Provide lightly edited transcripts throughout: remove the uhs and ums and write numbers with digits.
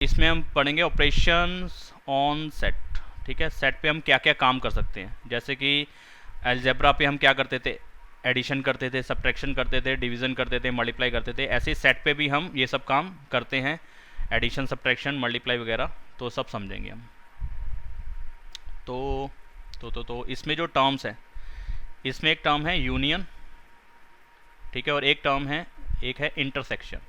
इसमें हम पढ़ेंगे ऑपरेशंस ऑन सेट। ठीक है, सेट पे हम क्या क्या काम कर सकते हैं, जैसे कि अलजेब्रा पे हम क्या करते थे, एडिशन करते थे, सब्ट्रैक्शन करते थे, डिवीज़न करते थे, मल्टीप्लाई करते थे। ऐसे ही सेट पे भी हम ये सब काम करते हैं, एडिशन, सब्ट्रैक्शन, मल्टीप्लाई वगैरह, तो सब समझेंगे हम। तो इसमें जो टर्म्स हैं, इसमें एक टर्म है यूनियन, ठीक है, और एक है इंटरसेक्शन।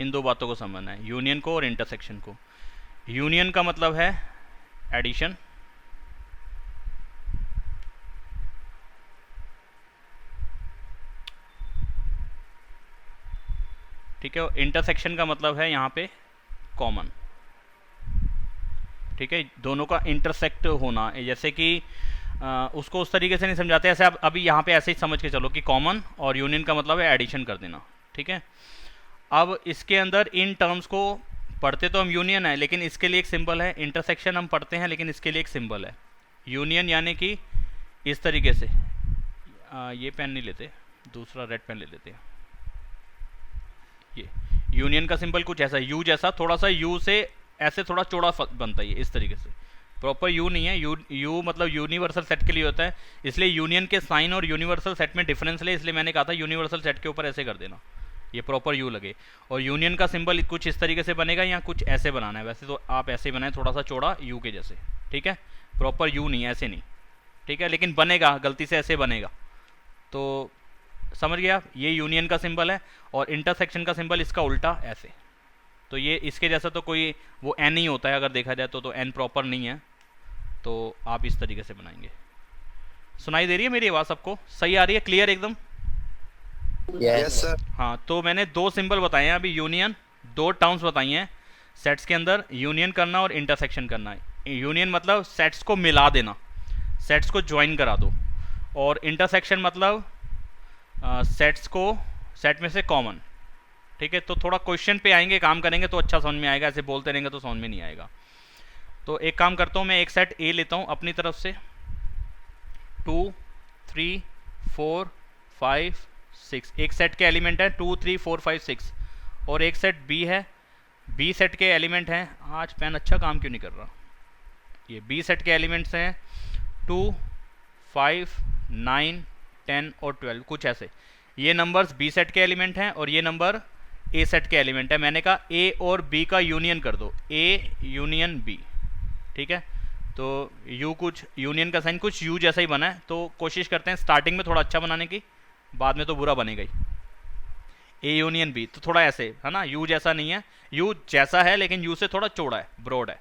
इन दो बातों को समझना है, यूनियन को और इंटरसेक्शन को। यूनियन का मतलब है एडिशन, ठीक है, और इंटरसेक्शन का मतलब है यहाँ पे कॉमन। ठीक है, दोनों का इंटरसेक्ट होना, जैसे कि उसको उस तरीके से नहीं समझाते, ऐसे अभी यहाँ पे ऐसे ही समझ के चलो कि कॉमन और यूनियन का मतलब है एडिशन कर देना। ठीक है, अब इसके अंदर इन टर्म्स को पढ़ते तो हम यूनियन है, लेकिन इसके लिए एक सिंबल है। इंटरसेक्शन हम पढ़ते हैं लेकिन इसके लिए एक सिंबल है। यूनियन यानी कि इस तरीके से, ये पेन नहीं लेते, दूसरा रेड पेन ले लेते हैं। ये यूनियन का सिंबल कुछ ऐसा, यू जैसा, थोड़ा सा यू से ऐसे थोड़ा चौड़ा बनता है, इस तरीके से। प्रॉपर यू नहीं है, यू मतलब यूनिवर्सल सेट के लिए होता है, इसलिए यूनियन के साइन और यूनिवर्सल सेट में डिफरेंस ले, इसलिए मैंने कहा था यूनिवर्सल सेट के ऊपर ऐसे कर देना, ये प्रॉपर यू लगे। और यूनियन का सिंबल कुछ इस तरीके से बनेगा, या कुछ ऐसे बनाना है, वैसे तो आप ऐसे बनाए थोड़ा सा चौड़ा यू के जैसे। ठीक है, प्रॉपर यू नहीं, ऐसे नहीं। ठीक है, लेकिन बनेगा, गलती से ऐसे बनेगा, तो समझ गया आप, ये यूनियन का सिंबल है। और इंटरसेक्शन का सिंबल इसका उल्टा ऐसे, तो ये इसके जैसा तो कोई वो एन ही होता है, अगर देखा जाए तो एन प्रॉपर नहीं है, तो आप इस तरीके से बनाएंगे। सुनाई दे रही है मेरी आवाज़ सबको, सही आ रही है, क्लियर एकदम? Yes sir. हाँ, तो मैंने दो सिंबल बताए हैं अभी, यूनियन, दो टर्म्स बताई हैं सेट्स के अंदर, यूनियन करना और इंटरसेक्शन करना। यूनियन मतलब सेट्स को मिला देना, सेट्स को ज्वाइन करा दो, और इंटरसेक्शन मतलब सेट्स को सेट में से कॉमन। ठीक है, तो थोड़ा क्वेश्चन पे आएंगे, काम करेंगे तो अच्छा समझ में आएगा, ऐसे बोलते रहेंगे तो समझ में नहीं आएगा। तो एक काम करता हूँ, मैं एक सेट ए लेता हूँ अपनी तरफ से, 2 3 4 5 6, एक सेट के एलिमेंट है 2 3 4 5 6, और एक सेट बी है, बी सेट के एलिमेंट हैं, आज पेन अच्छा काम क्यों नहीं कर रहा, ये बी सेट के एलिमेंट्स हैं 2 5 9 10 और 12, कुछ ऐसे। ये नंबर्स बी सेट के एलिमेंट हैं और ये नंबर ए सेट के एलिमेंट है। मैंने कहा ए और बी का यूनियन कर दो, ए यूनियन बी। ठीक है, तो यू कुछ, यूनियन का साइन कुछ यू जैसा ही बना है, तो कोशिश करते हैं स्टार्टिंग में थोड़ा अच्छा बनाने की, बाद में तो बुरा बनेगा ही। ए यूनियन बी तो थोड़ा ऐसे है ना, यू जैसा नहीं है, यू जैसा है लेकिन यू से थोड़ा चौड़ा है, ब्रॉड है।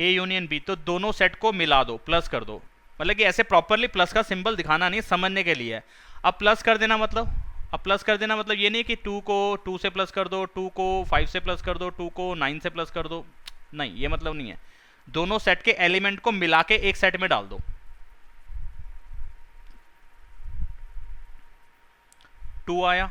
ए यूनियन बी, तो दोनों सेट को मिला दो, प्लस कर दो, मतलब कि ऐसे प्रॉपरली प्लस का सिंबल दिखाना नहीं, समझने के लिए है। अब प्लस कर देना मतलब, अब प्लस कर देना मतलब ये नहीं कि 2 को 2 से प्लस कर दो, 2 को 5 से प्लस कर दो, 2 को 9 से प्लस कर दो, नहीं, ये मतलब नहीं है। दोनों सेट के एलिमेंट को मिला के एक सेट में डाल दो। 2 आया,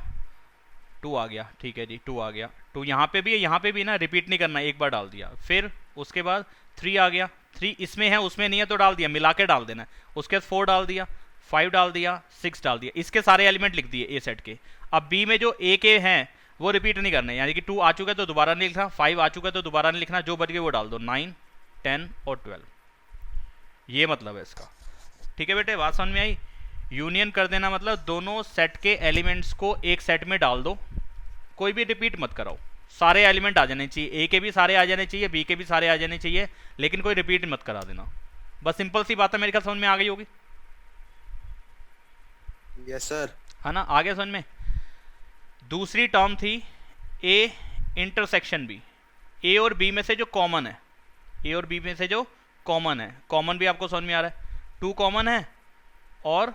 2 आ गया, ठीक है जी, 2 आ गया, 2 यहाँ पे भी है, यहाँ पे भी ना, रिपीट नहीं करना, एक बार डाल दिया। फिर उसके बाद 3 आ गया, 3 इसमें है उसमें नहीं है तो डाल दिया, मिला के डाल देना। उसके बाद 4 डाल दिया, 5 डाल दिया, 6 डाल दिया, इसके सारे एलिमेंट लिख दिए ए सेट के। अब बी में जो ए के हैं वो रिपीट नहीं करने, यानी कि 2 आ चुका है तो दोबारा नहीं लिखना, 5 आ चुका है तो दोबारा नहीं लिखना, जो बच गए वो डाल दो, 9 10 और 12, ये मतलब है इसका। ठीक है बेटे, बात समझ में आई? यूनियन कर देना मतलब दोनों सेट के एलिमेंट्स को एक सेट में डाल दो, कोई भी रिपीट मत कराओ, सारे एलिमेंट आ जाने चाहिए, ए के भी सारे आ जाने चाहिए, बी के भी सारे आ जाने चाहिए, लेकिन कोई रिपीट मत करा देना। बस सिंपल सी बात है, मेरे ख्याल समझ में आ गई होगी। Yes sir. है ना, आ गया समझ में? दूसरी टर्म थी ए इंटरसेक्शन बी, ए और बी में से जो कॉमन है, ए और बी में से जो कॉमन है, कॉमन भी आपको समझ में आ रहा है, 2 कॉमन है और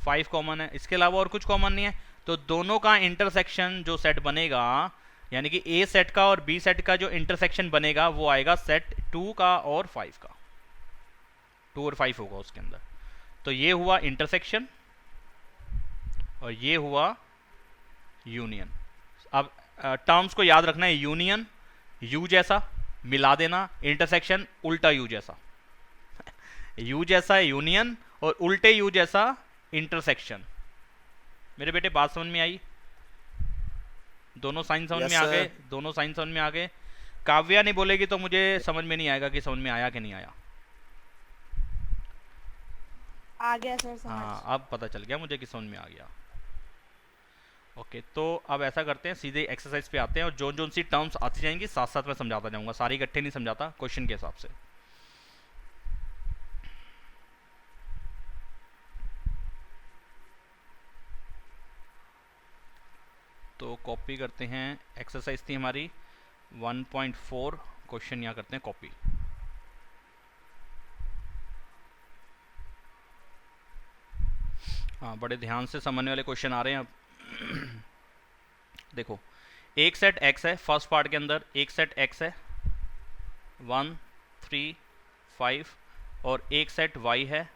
5 कॉमन है, इसके अलावा और कुछ कॉमन नहीं है, तो दोनों का इंटरसेक्शन जो सेट बनेगा, यानी कि ए सेट का और बी सेट का जो इंटरसेक्शन बनेगा वो आएगा सेट 2 का और 5 का, 2 और 5 होगा उसके अंदर। तो ये हुआ इंटरसेक्शन और ये हुआ यूनियन। अब टर्म्स को याद रखना है, यूनियन यू जैसा मिला देना, इंटरसेक्शन उल्टा यू जैसा यू जैसा यूनियन और उल्टे यू जैसा इंटरसेक्शन। मेरे बेटे बात समझ में आई? दोनों साइन समझ Yes, में आ sir. गए? दोनों साइन समझ में आ गए? काव्या नहीं बोलेगी तो मुझे समझ में नहीं आएगा कि समझ में आया कि नहीं आया। आ गया सर समझ। हाँ, अब पता चल गया मुझे कि समझ में आ गया। ओके, तो अब ऐसा करते हैं, सीधे एक्सरसाइज पे आते हैं और जो जो सी टर्म्स आती जाएंगी साथ साथ मैं समझाता जाऊंगा, सारी इकट्ठे नहीं समझाता, क्वेश्चन के हिसाब से। तो कॉपी करते हैं, एक्सरसाइज थी हमारी 1.4, क्वेश्चन यहाँ करते हैं कॉपी। हाँ, बड़े ध्यान से समझने वाले क्वेश्चन आ रहे हैं अब। देखो, एक सेट x है फर्स्ट पार्ट के अंदर, एक सेट x है 1 3 5, और एक सेट y है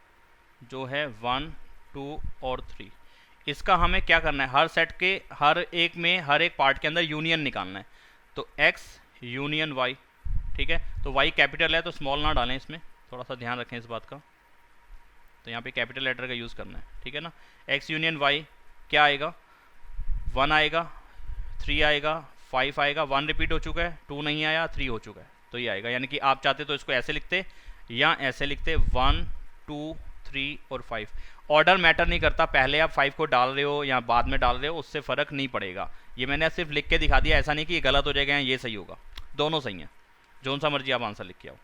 जो है 1 2 और 3। इसका हमें क्या करना है, हर सेट के हर एक में हर एक पार्ट के अंदर यूनियन निकालना है। तो x यूनियन y, ठीक है। तो y कैपिटल है तो स्मॉल ना डालें, इसमें थोड़ा सा ध्यान रखें इस बात का। तो यहाँ पे कैपिटल लेटर का यूज़ करना है, ठीक है ना। x यूनियन y क्या आएगा, 1 आएगा, 3 आएगा, 5 आएगा, 1 रिपीट हो चुका है, 2 नहीं आया, 3 हो चुका है, तो ये आएगा। यानी कि आप चाहते तो इसको ऐसे लिखते या ऐसे लिखते, 1 2 3 और 5। ऑर्डर मैटर नहीं करता, पहले आप 5 को डाल रहे हो या बाद में डाल रहे हो उससे फ़र्क नहीं पड़ेगा। ये मैंने सिर्फ लिख के दिखा दिया, ऐसा नहीं कि ये गलत हो जाएगा या ये सही होगा, दोनों सही हैं, जो सा मर्जी आप आंसर लिख के आओ,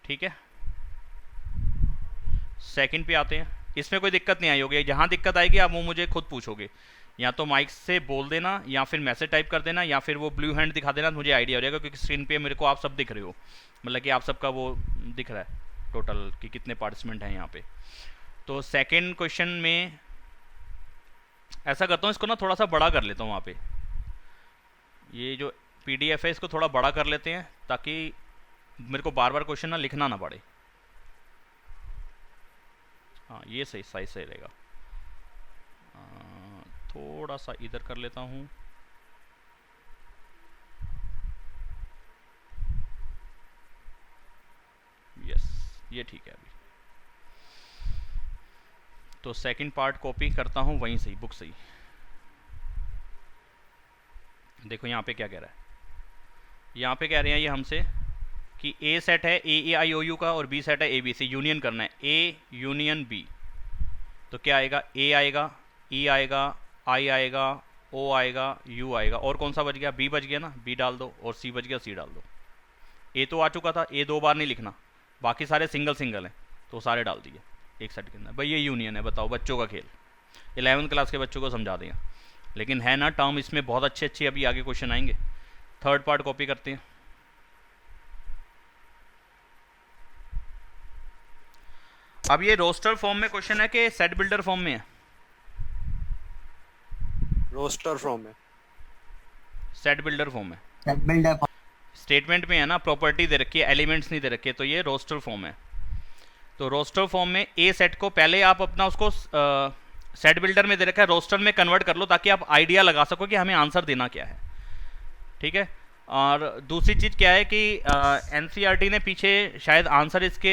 ठीक है। सेकंड पे आते हैं, इसमें कोई दिक्कत नहीं आई होगी, जहाँ दिक्कत आएगी आप वो मुझे खुद पूछोगे, या तो माइक से बोल देना या फिर मैसेज टाइप कर देना या फिर वो ब्लू हैंड दिखा देना, मुझे आइडिया हो जाएगा, क्योंकि स्क्रीन पे मेरे को आप सब दिख रहे हो, मतलब कि आप सबका वो दिख रहा है टोटल कि कितने पार्टिसिपेंट हैं यहाँ पे। तो सेकंड क्वेश्चन में ऐसा करता हूँ, इसको ना थोड़ा सा बड़ा कर लेता हूँ, वहाँ पे ये जो PDF है इसको थोड़ा बड़ा कर लेते हैं ताकि मेरे को बार बार क्वेश्चन ना लिखना ना पड़े। हाँ, ये सही साइज सही रहेगा। थोड़ा सा इधर कर लेता हूँ, यस ये ठीक है अभी। तो सेकंड पार्ट कॉपी करता हूँ वहीं से ही, बुक से ही। देखो यहाँ पे क्या कह रहा है, यहाँ पे कह रहे हैं ये हमसे कि A सेट है AAIOU का और B सेट है ABC, यूनियन करना है A यूनियन B। तो क्या आएगा, A आएगा, E आएगा, I आएगा, O आएगा, U आएगा, और कौन सा बच गया, B बच गया ना, B डाल दो, और C बच गया, C डाल दो। A तो आ चुका था, A 2 बार नहीं लिखना, बाकी सारे सिंगल सिंगल हैं तो सारे डाल दिए एक सेट के अंदर। भाई ये यूनियन है, बताओ, बच्चों का खेल, 11th क्लास के बच्चों को समझा दें, लेकिन है ना टर्म इसमें बहुत अच्छे अच्छे, अभी आगे क्वेश्चन आएंगे। थर्ड पार्ट कॉपी करते हैं। अब ये रोस्टर फॉर्म में क्वेश्चन है कि सेट बिल्डर फॉर्म में है? रोस्टर फ्रॉम है, सेट बिल्डर फॉर्म है, स्टेटमेंट में है ना, प्रॉपर्टी दे रखी है, एलिमेंट्स नहीं दे रखे, तो ये रोस्टर फॉर्म है। तो रोस्टर फॉर्म में ए सेट को पहले आप अपना उसको सेट बिल्डर में दे रखा है, रोस्टर में कन्वर्ट कर लो ताकि आप आइडिया लगा सको कि हमें आंसर देना क्या है, ठीक है। और दूसरी चीज़ क्या है कि NCERT ने पीछे शायद आंसर इसके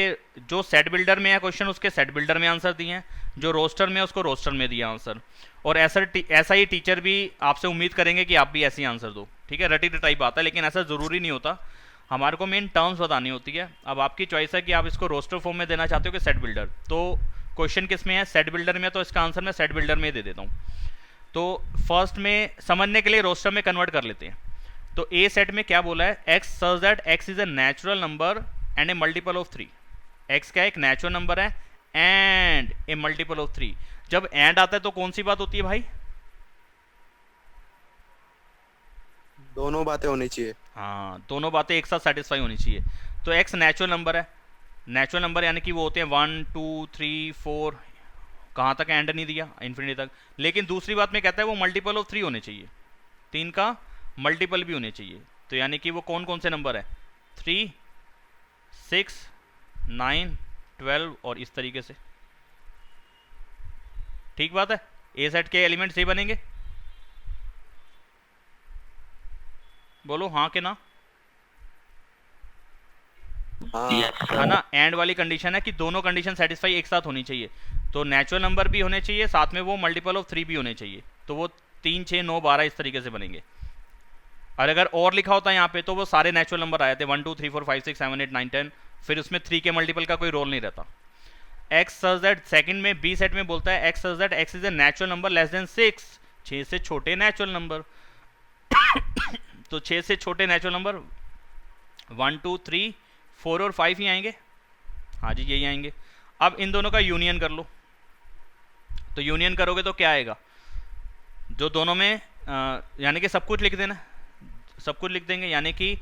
जो सेट बिल्डर में है क्वेश्चन उसके सेट बिल्डर में आंसर दिए हैं, जो रोस्टर में है उसको रोस्टर में दिया आंसर। और ऐसा ही टीचर भी आपसे उम्मीद करेंगे कि आप भी ऐसे ही आंसर दो, ठीक है। रटी रटाई बात है, लेकिन ऐसा ज़रूरी नहीं होता, हमारे को मेन टर्म्स बतानी होती है। अब आपकी चॉइस है कि आप इसको रोस्टर फॉर्म में देना चाहते हो कि सेट बिल्डर। तो क्वेश्चन किस में है, सेट बिल्डर में, तो इसका आंसर मैं सेट बिल्डर में दे देता हूँ। तो फर्स्ट में समझने के लिए रोस्टर में कन्वर्ट कर लेते हैं। तो ए सेट में क्या बोला है, x such that x is a natural number and A multiple of 3। x क्या है, एक नेचुरल नंबर है एंड ए मल्टीपल ऑफ 3। जब एंड आता है तो कौन सी बात होती है भाई, दोनों बातें होनी चाहिए। हाँ, दोनों बातें एक साथ सेटिस्फाई होनी चाहिए। तो x नेचुरल नंबर है, नेचुरल नंबर यानी कि वो होते हैं 1 2 3 4, कहाँ तक एंड नहीं दिया, इन्फिनिटी तक। लेकिन दूसरी बात में कहता है वो मल्टीपल ऑफ 3 होने चाहिए, 3 का मल्टीपल भी होने चाहिए। तो यानी कि वो कौन कौन से नंबर है, 3 6 9 12 और इस तरीके से, ठीक बात है। ए सेट के एलिमेंट्स ये बनेंगे, बोलो हाँ के ना, हाँ, है ना। एंड वाली कंडीशन है कि दोनों कंडीशन सेटिस्फाई एक साथ होनी चाहिए। तो नेचुरल नंबर भी होने चाहिए, साथ में वो मल्टीपल ऑफ 3 भी होने चाहिए। तो वो 3 6 9 12 इस तरीके से बनेंगे, और अगर और लिखा होता यहाँ पे तो वो सारे नेचुरल नंबर आए थे 1 2 3 4 5 6 7 8 9 10, फिर उसमें 3 के मल्टीपल का कोई रोल नहीं रहता। एक्स सच दैट, सेकंड में बी सेट में बोलता है x such that x is a natural number less than 6, 6 से छोटे नेचुरल नंबर। तो 6 से छोटे नेचुरल नंबर 1 2 3 4 और 5 ही आएंगे। हाँ जी यही आएंगे। अब इन दोनों का यूनियन कर लो, तो यूनियन करोगे तो क्या आएगा, जो दोनों में यानी कि सब कुछ लिख देना, सब कुछ लिख देंगे, यानी कि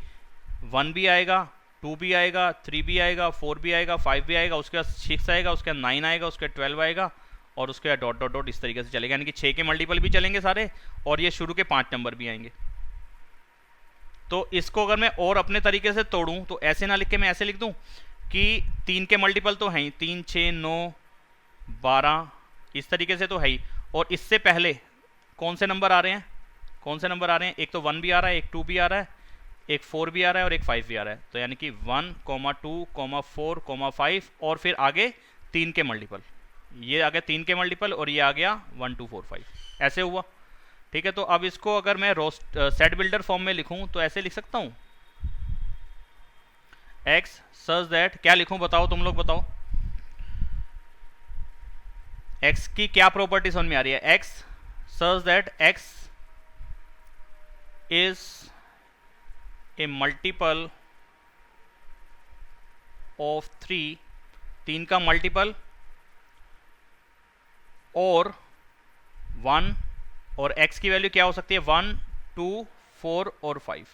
1 भी आएगा, 2 भी आएगा, 3 भी आएगा, 4 भी आएगा, 5 भी आएगा, उसके बाद 6 आएगा, उसके बाद 9 आएगा, उसके बाद 12 आएगा, और उसके बाद डॉट डॉट डॉट इस तरीके से चलेगा, यानी कि 6 के मल्टीपल भी चलेंगे सारे, और ये शुरू के 5 नंबर भी आएंगे। तो इसको अगर मैं और अपने तरीके से तोड़ूं तो ऐसे ना लिख के मैं ऐसे लिख दूं कि 3 के मल्टीपल तो हैं ही, 3 6 9 12 इस तरीके से तो है ही, और इससे पहले कौन से नंबर आ रहे हैं, कौन से नंबर आ रहे हैं, एक तो 1 भी आ रहा है, एक 2 भी आ रहा है, एक 4 भी आ रहा है और एक 5 भी आ रहा है। तो यानी कि 1 2 4 5 और फिर आगे 3 के मल्टीपल, ये आ गया 3 के मल्टीपल और ये आ गया 1 2 4 5, ऐसे हुआ। ठीक है, तो अब इसको अगर मैं सेट बिल्डर फॉर्म में लिखूं तो ऐसे लिख सकता हूं, एक्स सच दैट, क्या लिखूं बताओ, तुम लोग बताओ, एक्स की क्या प्रॉपर्टी समझ में आ रही है, x such that x is a multiple of 3, 3 का मल्टीपल और 1, और x की वैल्यू क्या हो सकती है 1 2 4 और 5,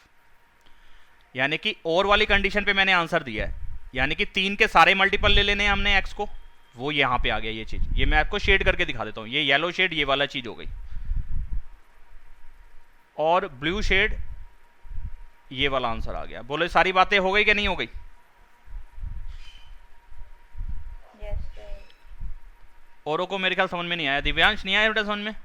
यानी कि और वाली कंडीशन पे मैंने आंसर दिया है, यानी कि 3 के सारे मल्टीपल ले लेने हैं हमने x को, वो यहां पे आ गया ये चीज। ये मैं आपको शेड करके दिखा देता हूं, ये येलो शेड ये वाला चीज हो गई, और ब्लू शेड ये वाला आंसर आ गया। बोलो सारी बातें हो गई कि नहीं हो गई? Yes sir. औरों को मेरे ख्याल समझ में नहीं आया, दिव्यांश नहीं आया बेटा समझ में?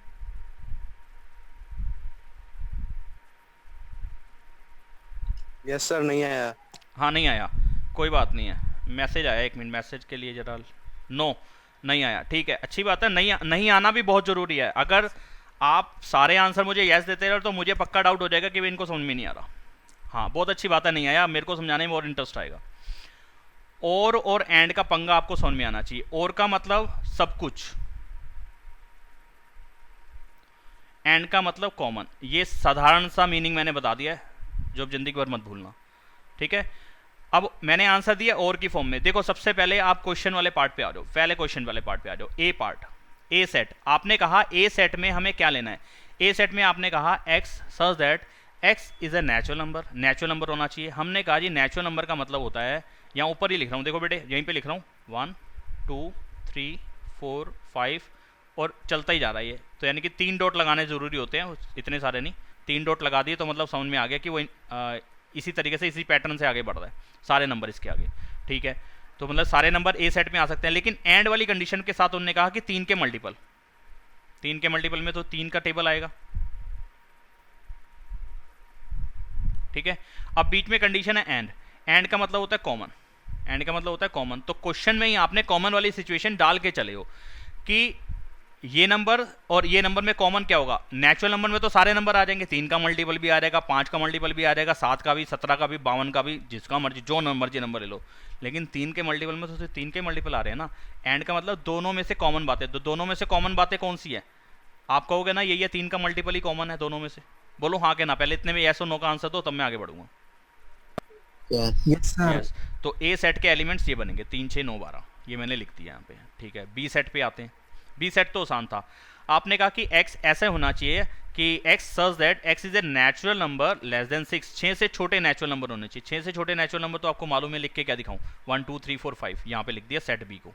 यस सर, नहीं आया। हाँ नहीं आया, कोई बात नहीं है, मैसेज आया, एक मिनट मैसेज के लिए जरा, नो नहीं आया, ठीक है अच्छी बात है, नहीं आना भी बहुत ज़रूरी है। अगर आप सारे आंसर मुझे यस देते रहे तो मुझे पक्का डाउट हो जाएगा कि वे इनको समझ में नहीं आ रहा। हाँ बहुत अच्छी बात है, नहीं आया, मेरे को समझाने में और इंटरेस्ट आएगा। और एंड का पंगा आपको समझ में आना चाहिए। और का मतलब सब कुछ, एंड का मतलब कॉमन, ये साधारण सा मीनिंग मैंने बता दिया है, जो अब जिंदगी भर मत भूलना, ठीक है। अब मैंने आंसर दिया और की फॉर्म में। देखो सबसे पहले आप क्वेश्चन वाले पार्ट पे आ जाओ, पहले क्वेश्चन वाले पार्ट पे आ जाओ, ए पार्ट, ए सेट। आपने कहा ए सेट में हमें क्या लेना है, ए सेट में आपने कहा x such that x is a natural number, natural number होना चाहिए। हमने कहा जी नेचुरल नंबर का मतलब होता है, यहाँ ऊपर ही लिख रहा हूँ, देखो बेटे यहीं पे लिख रहा हूँ 1 2 3 4 5 और चलता ही जा रहा है ये, तो यानी कि 3 डॉट लगाने ज़रूरी होते हैं, इतने सारे नहीं, 3 डॉट लगा दिए तो मतलब समझ में आ गया कि वो इसी तरीके से इसी पैटर्न से आगे बढ़ रहा है, सारे नंबर इसके आगे, ठीक है। तो मतलब सारे नंबर ए सेट में आ सकते हैं, लेकिन एंड वाली कंडीशन के साथ उन्होंने कहा कि 3 के मल्टीपल, 3 के मल्टीपल में तो 3 का टेबल आएगा, ठीक है। अब बीच में कंडीशन है एंड, एंड का मतलब होता है कॉमन, एंड का मतलब होता है कॉमन। तो क्वेश्चन में ही आपने कॉमन वाली सिचुएशन डाल के चले हो कि ये नंबर और ये नंबर में कॉमन क्या होगा, नेचुरल नंबर में तो सारे नंबर आ जाएंगे, 3 का मल्टीपल भी आ जाएगा, 5 का मल्टीपल भी आ जाएगा, 7 का भी, 17 का भी, 52 का भी, जिसका मर्जी जो मर्जी नंबर ले लो, लेकिन 3 के मल्टीपल में तो सिर्फ 3 के मल्टीपल आ रहे हैं ना। एंड का मतलब दोनों में से कॉमन बातें, तो दोनों में से कॉमन बातें कौन सी है, आप कहोगे ना ये 3 का मल्टीपल ही कॉमन है दोनों में से, बोलो हाँ के ना, पहले इतने में यस और नो का आंसर दो तब मैं आगे बढ़ूंगा। Yes sir. यस, तो ए सेट के एलिमेंट्स ये बनेंगे 3 6 9 12, ये मैंने लिख दिया यहाँ पे, ठीक है। बी सेट पे आते हैं, बी सेट तो आसान था, आपने कहा कि x ऐसे होना चाहिए कि x such that x is a natural number less than 6, 6 से छोटे नेचुरल नंबर होने चाहिए। 6 से छोटे नेचुरल नंबर तो आपको मालूम है, लिख के क्या दिखाऊं, 1 2 3 4 5, यहाँ पे लिख दिया सेट बी को,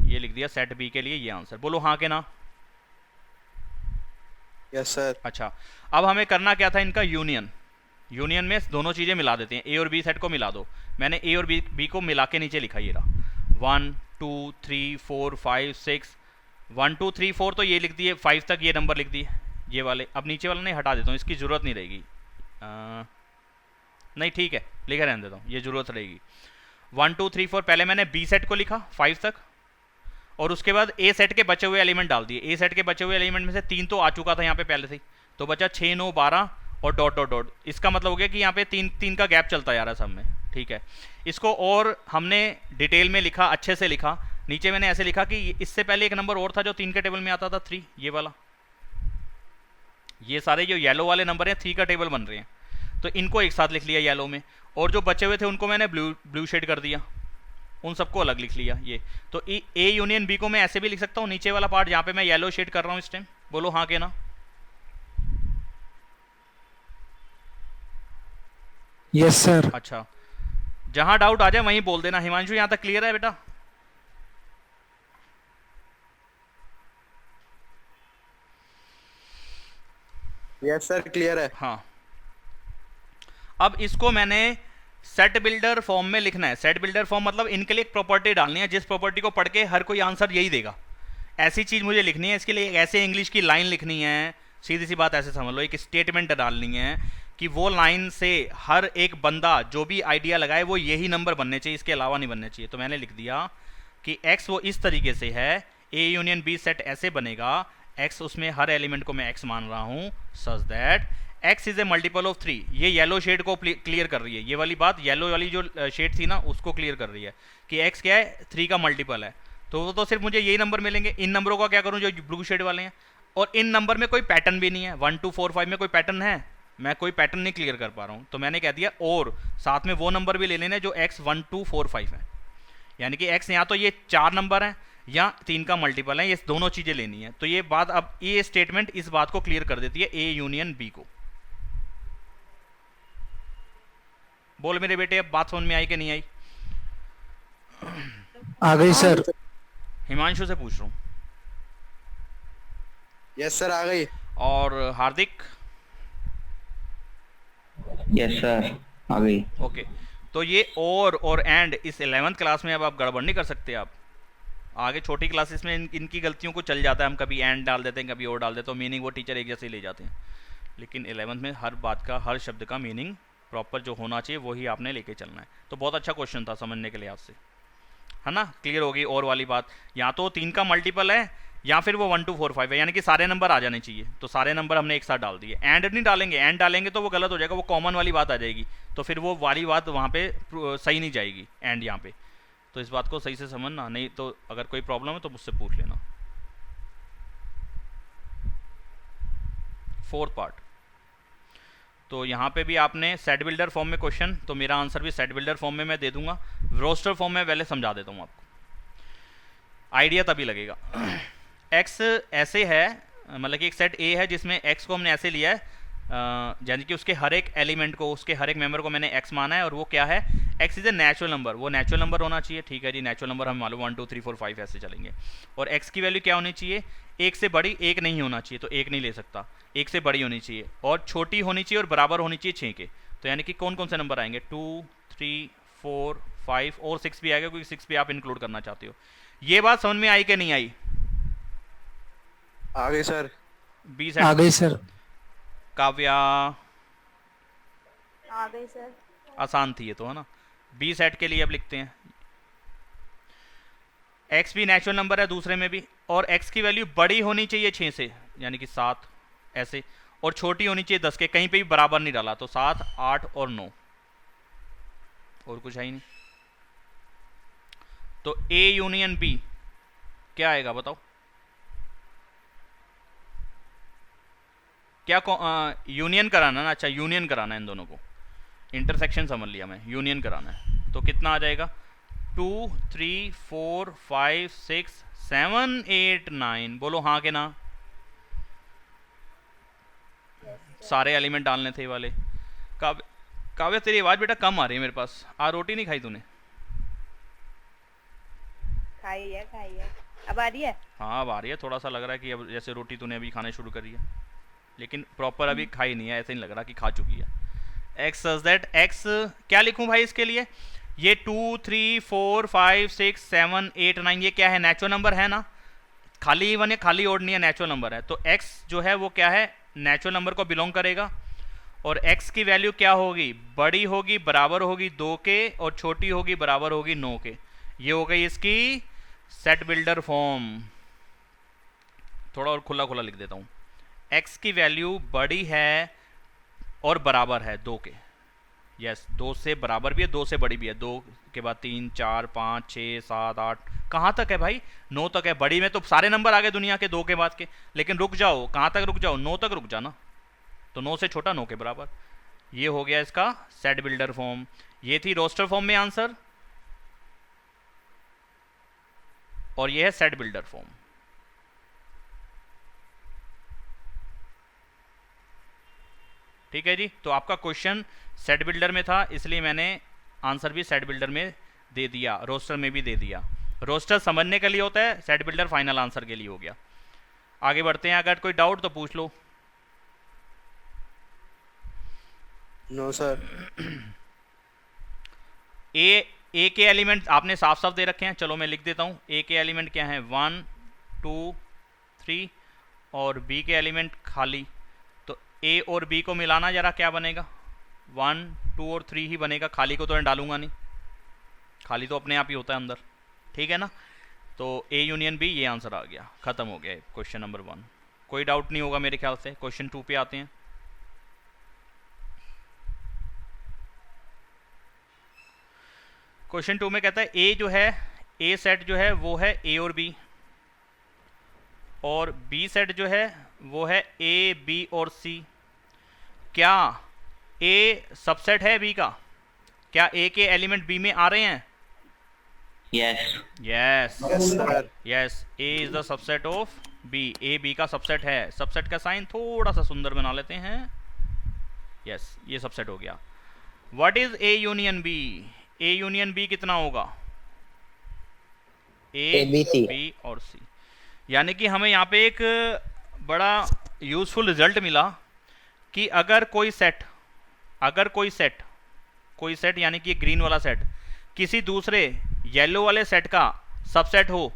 ये लिख दिया सेट बी के लिए ये आंसर, बोलो हाँ के ना? Yes sir. अच्छा, अब हमें करना क्या था, इनका यूनियन, यूनियन में दोनों चीज़ें मिला देते हैं, ए और बी सेट को मिला दो। मैंने ए और बी को मिला के नीचे लिखा, ये रहा 1 2 3 4 5 6, 1 2 3 4 तो ये लिख दिए, 5 तक ये नंबर लिख दिए ये वाले। अब नीचे वाला नहीं हटा देता हूँ, इसकी ज़रूरत नहीं रहेगी, नहीं ठीक है लिखा रहने देता हूँ, ये ज़रूरत रहेगी। 1 2 3 4 पहले मैंने बी सेट को लिखा 5 तक, और उसके बाद ए सेट के बचे हुए एलिमेंट डाल दिए। ए सेट के बचे हुए एलिमेंट में से 3 तो आ चुका था यहाँ पे पहले से ही, तो बचा 6 9 12 और डॉट डॉट डॉट, इसका मतलब हो गया कि यहाँ पे तीन तीन का गैप चलता जा रहा है सब में, ठीक है। इसको और हमने डिटेल में लिखा, अच्छे से लिखा। नीचे मैंने ऐसे लिखा कि इससे पहले एक नंबर और था जो 3 के टेबल में आता था, 3, ये वाला। ये सारे जो येलो वाले नंबर हैं 3 का टेबल बन रहे हैं, तो इनको एक साथ लिख लिया येलो में, और जो बचे हुए थे उनको मैंने ब्लू शेड कर दिया, उन सबको अलग लिख लिया। ये तो ए यूनियन बी को मैं ऐसे भी लिख सकता हूँ, नीचे वाला पार्ट जहाँ पे मैं येलो शेड कर रहा हूँ इस टाइम, बोलो हाँ के ना। Yes sir. अच्छा, जहां डाउट आ जाए वहीं बोल देना। हिमांशु यहां तक क्लियर है बेटा? यस सर, क्लियर है। हाँ, अब इसको मैंने सेट बिल्डर फॉर्म में लिखना है। सेट बिल्डर फॉर्म मतलब इनके लिए एक प्रॉपर्टी डालनी है, जिस प्रॉपर्टी को पढ़ के हर कोई आंसर यही देगा, ऐसी चीज मुझे लिखनी है। इसके लिए ऐसे इंग्लिश की लाइन लिखनी है, सीधी सी बात ऐसे समझ लो, एक स्टेटमेंट डालनी है कि वो लाइन से हर एक बंदा जो भी आइडिया लगाए वो यही नंबर बनने चाहिए, इसके अलावा नहीं बनने चाहिए। तो मैंने लिख दिया कि x वो इस तरीके से है, a यूनियन b सेट ऐसे बनेगा, x उसमें हर एलिमेंट को मैं x मान रहा हूं, such that x is a multiple of 3। ये येलो शेड को क्लियर कर रही है, ये वाली बात येलो वाली जो शेड थी ना उसको क्लियर कर रही है कि x क्या है, 3 का मल्टीपल है। तो सिर्फ मुझे यही नंबर मिलेंगे। इन नंबरों का क्या करूं जो ब्लू शेड वाले हैं, और इन नंबर में कोई पैटर्न भी नहीं है। 1 2 4 5 में कोई पैटर्न है, मैं कोई पैटर्न नहीं क्लियर कर पा रहा हूं, तो मैंने कह दिया और साथ में वो नंबर भी ले लेने जो x 1 2 4 5 है, यानी कि x या तो ये 4 नंबर है या 3 का मल्टीपल है, ये दोनों चीजें लेनी है। तो ये बात, अब ये स्टेटमेंट इस बात को क्लियर कर देती है a यूनियन b को। बोल मेरे बेटे, अब बात समझ में आई कि नहीं आई? आ गई सर। हिमांशु से पूछ रहा हूं। यस सर, आ गई। और हार्दिक? यस सर, आ गई। ओके, तो ये और एंड इस 11th क्लास में अब आप गड़बड़ नहीं कर सकते। आप आगे छोटी क्लासेस में इनकी गलतियों को चल जाता है, हम कभी एंड डाल देते हैं, कभी और डाल देते हैं, मीनिंग वो टीचर एक जैसे ही ले जाते हैं। लेकिन 11th में हर बात का, हर शब्द का मीनिंग प्रॉपर जो होना चाहिए वही आपने लेके चलना है। तो बहुत अच्छा क्वेश्चन था समझने के लिए आपसे, है ना? क्लियर होगी और वाली बात, या तो 3 का मल्टीपल है या फिर वो 1 2 4 5 है, यानी कि सारे नंबर आ जाने चाहिए। तो सारे नंबर हमने एक साथ डाल दिए। एंड नहीं डालेंगे, एंड डालेंगे तो वो गलत हो जाएगा, वो कॉमन वाली बात आ जाएगी, तो फिर वो वाली बात वहाँ पे सही नहीं जाएगी एंड यहाँ पे। तो इस बात को सही से समझना, नहीं तो अगर कोई प्रॉब्लम है तो मुझसे पूछ लेना। 4th पार्ट, तो यहाँ पे भी आपने सेट बिल्डर फॉर्म में क्वेश्चन, तो मेरा आंसर भी सेट बिल्डर फॉर्म में मैं दे दूंगा। रोस्टर फॉर्म में पहले समझा देता हूँ आपको, आइडिया तभी लगेगा। x ऐसे है, मतलब कि एक सेट A है जिसमें x को हमने ऐसे लिया है, यानी कि उसके हर एक एलिमेंट को, उसके हर एक मेंबर को मैंने x माना है, और वो क्या है, x is a natural number. वो नेचुरल नंबर होना चाहिए, ठीक है जी। नेचुरल नंबर हम मालूम 1 2 3 4 5 ऐसे चलेंगे। और x की वैल्यू क्या होनी चाहिए, एक से बड़ी, एक नहीं होना चाहिए, तो एक नहीं ले सकता, एक से बड़ी होनी चाहिए, और छोटी होनी चाहिए, और बराबर होनी चाहिए 6 के। तो यानी कि कौन कौन से नंबर आएंगे, 2 3 4 5 और 6 भी आएगा, क्योंकि 6 भी आप इंक्लूड करना चाहते हो। ये बात समझ में आई कि नहीं आई? आ गई सर। बी आ सेट गई सर। काव्या? आ गई सर। आसान थी ये तो, है ना? बी सेट के लिए अब लिखते हैं, x भी नेचुरल नंबर है दूसरे में भी, और x की वैल्यू बड़ी होनी चाहिए 6 से, यानी कि 7 ऐसे, और छोटी होनी चाहिए 10 के। कहीं पे भी बराबर नहीं डाला, तो 7 8 और 9, और कुछ है ही नहीं। तो A यूनियन B क्या आएगा बताओ? क्या यूनियन कराना ना? अच्छा, यूनियन कराना है इन दोनों को, इंटरसेक्शन समझ लिया मैं, यूनियन कराना है। तो कितना आ जाएगा, 2 3 4 5 6 7 8 9, बोलो हाँ के ना? सारे एलिमेंट डालने थे वाले। काव्य तेरी आवाज बेटा कम आ रही है मेरे पास। आज रोटी नहीं खाई तूने? खाई है, खाई है। अब आ रही है? हाँ अब आ रही है, थोड़ा सा लग रहा है कि अब जैसे रोटी तूने अभी खाने शुरू करी है, लेकिन प्रॉपर अभी खाई नहीं है, ऐसे नहीं लग रहा कि खा चुकी है। x सच दैट x क्या लिखूं भाई इसके लिए? ये 2 3 4 5 6 7 8 9 ये क्या है, नेचुरल नंबर है ना? खाली इवन है, खाली ओड नहीं है, नेचुरल नंबर है। तो x जो है वो क्या है, नेचुरल नंबर को बिलोंग करेगा। और x की वैल्यू क्या होगी, बड़ी होगी, बराबर होगी 2 के, और छोटी होगी, बराबर होगी 9 के। ये हो गई इसकी सेट बिल्डर फॉर्म। थोड़ा और खुला खुला लिख देता हूं, x की वैल्यू बड़ी है और बराबर है 2 के। यस, 2 से बराबर भी है, 2 से बड़ी भी है। 2 के बाद 3, 4, 5, 6, 7, 8, कहाँ तक है भाई? 9 तक है। बड़ी में तो सारे नंबर आ गए दुनिया के 2 के बाद के, लेकिन रुक जाओ, कहाँ तक रुक जाओ? 9 तक रुक जाना। तो 9 से छोटा 9 के बराबर। ये हो गया इसका सेट बिल्डर फॉर्म। ये थी रोस्टर फॉर्म में आंसर, और ये है सेट बिल्डर फॉर्म। ठीक है जी। तो आपका क्वेश्चन सेट बिल्डर में था, इसलिए मैंने आंसर भी सेट बिल्डर में दे दिया, रोस्टर में भी दे दिया। रोस्टर समझने के लिए होता है, सेट बिल्डर फाइनल आंसर के लिए हो गया। आगे बढ़ते हैं, अगर कोई डाउट तो पूछ लो। No sir. ए के एलिमेंट आपने साफ साफ दे रखे हैं, चलो मैं लिख देता हूं। ए के एलिमेंट क्या है? 1, 2, 3, और बी के एलिमेंट खाली। तो ए और बी को मिलाना जरा, क्या बनेगा? 1, 2 और 3 ही बनेगा, खाली को तो मैं डालूंगा नहीं, खाली तो अपने आप ही होता है अंदर। ठीक है ना? तो ए यूनियन बी, ये आंसर आ गया, खत्म हो गया क्वेश्चन नंबर 1। कोई डाउट नहीं होगा मेरे ख्याल से। क्वेश्चन 2 पे आते हैं। क्वेश्चन 2 में कहता है ए जो है, ए सेट जो है वो है ए और बी, और बी सेट जो है वो है ए, बी और सी। क्या ए सबसेट है बी का? क्या ए के एलिमेंट बी में आ रहे हैं? Yes. Yes yes sir. Yes, A is the subset of B. A B का सबसेट है। सबसेट का साइन थोड़ा सा सुंदर बना लेते हैं। यस, ये सबसेट हो गया। What is A union B? A union B कितना होगा? ए, बी और सी। यानी कि हमें यहाँ पे एक बड़ा यूजफुल रिजल्ट मिला कि अगर कोई सेट यानी कि ग्रीन वाला सेट किसी दूसरे येलो वाले सेट का सबसेट हो,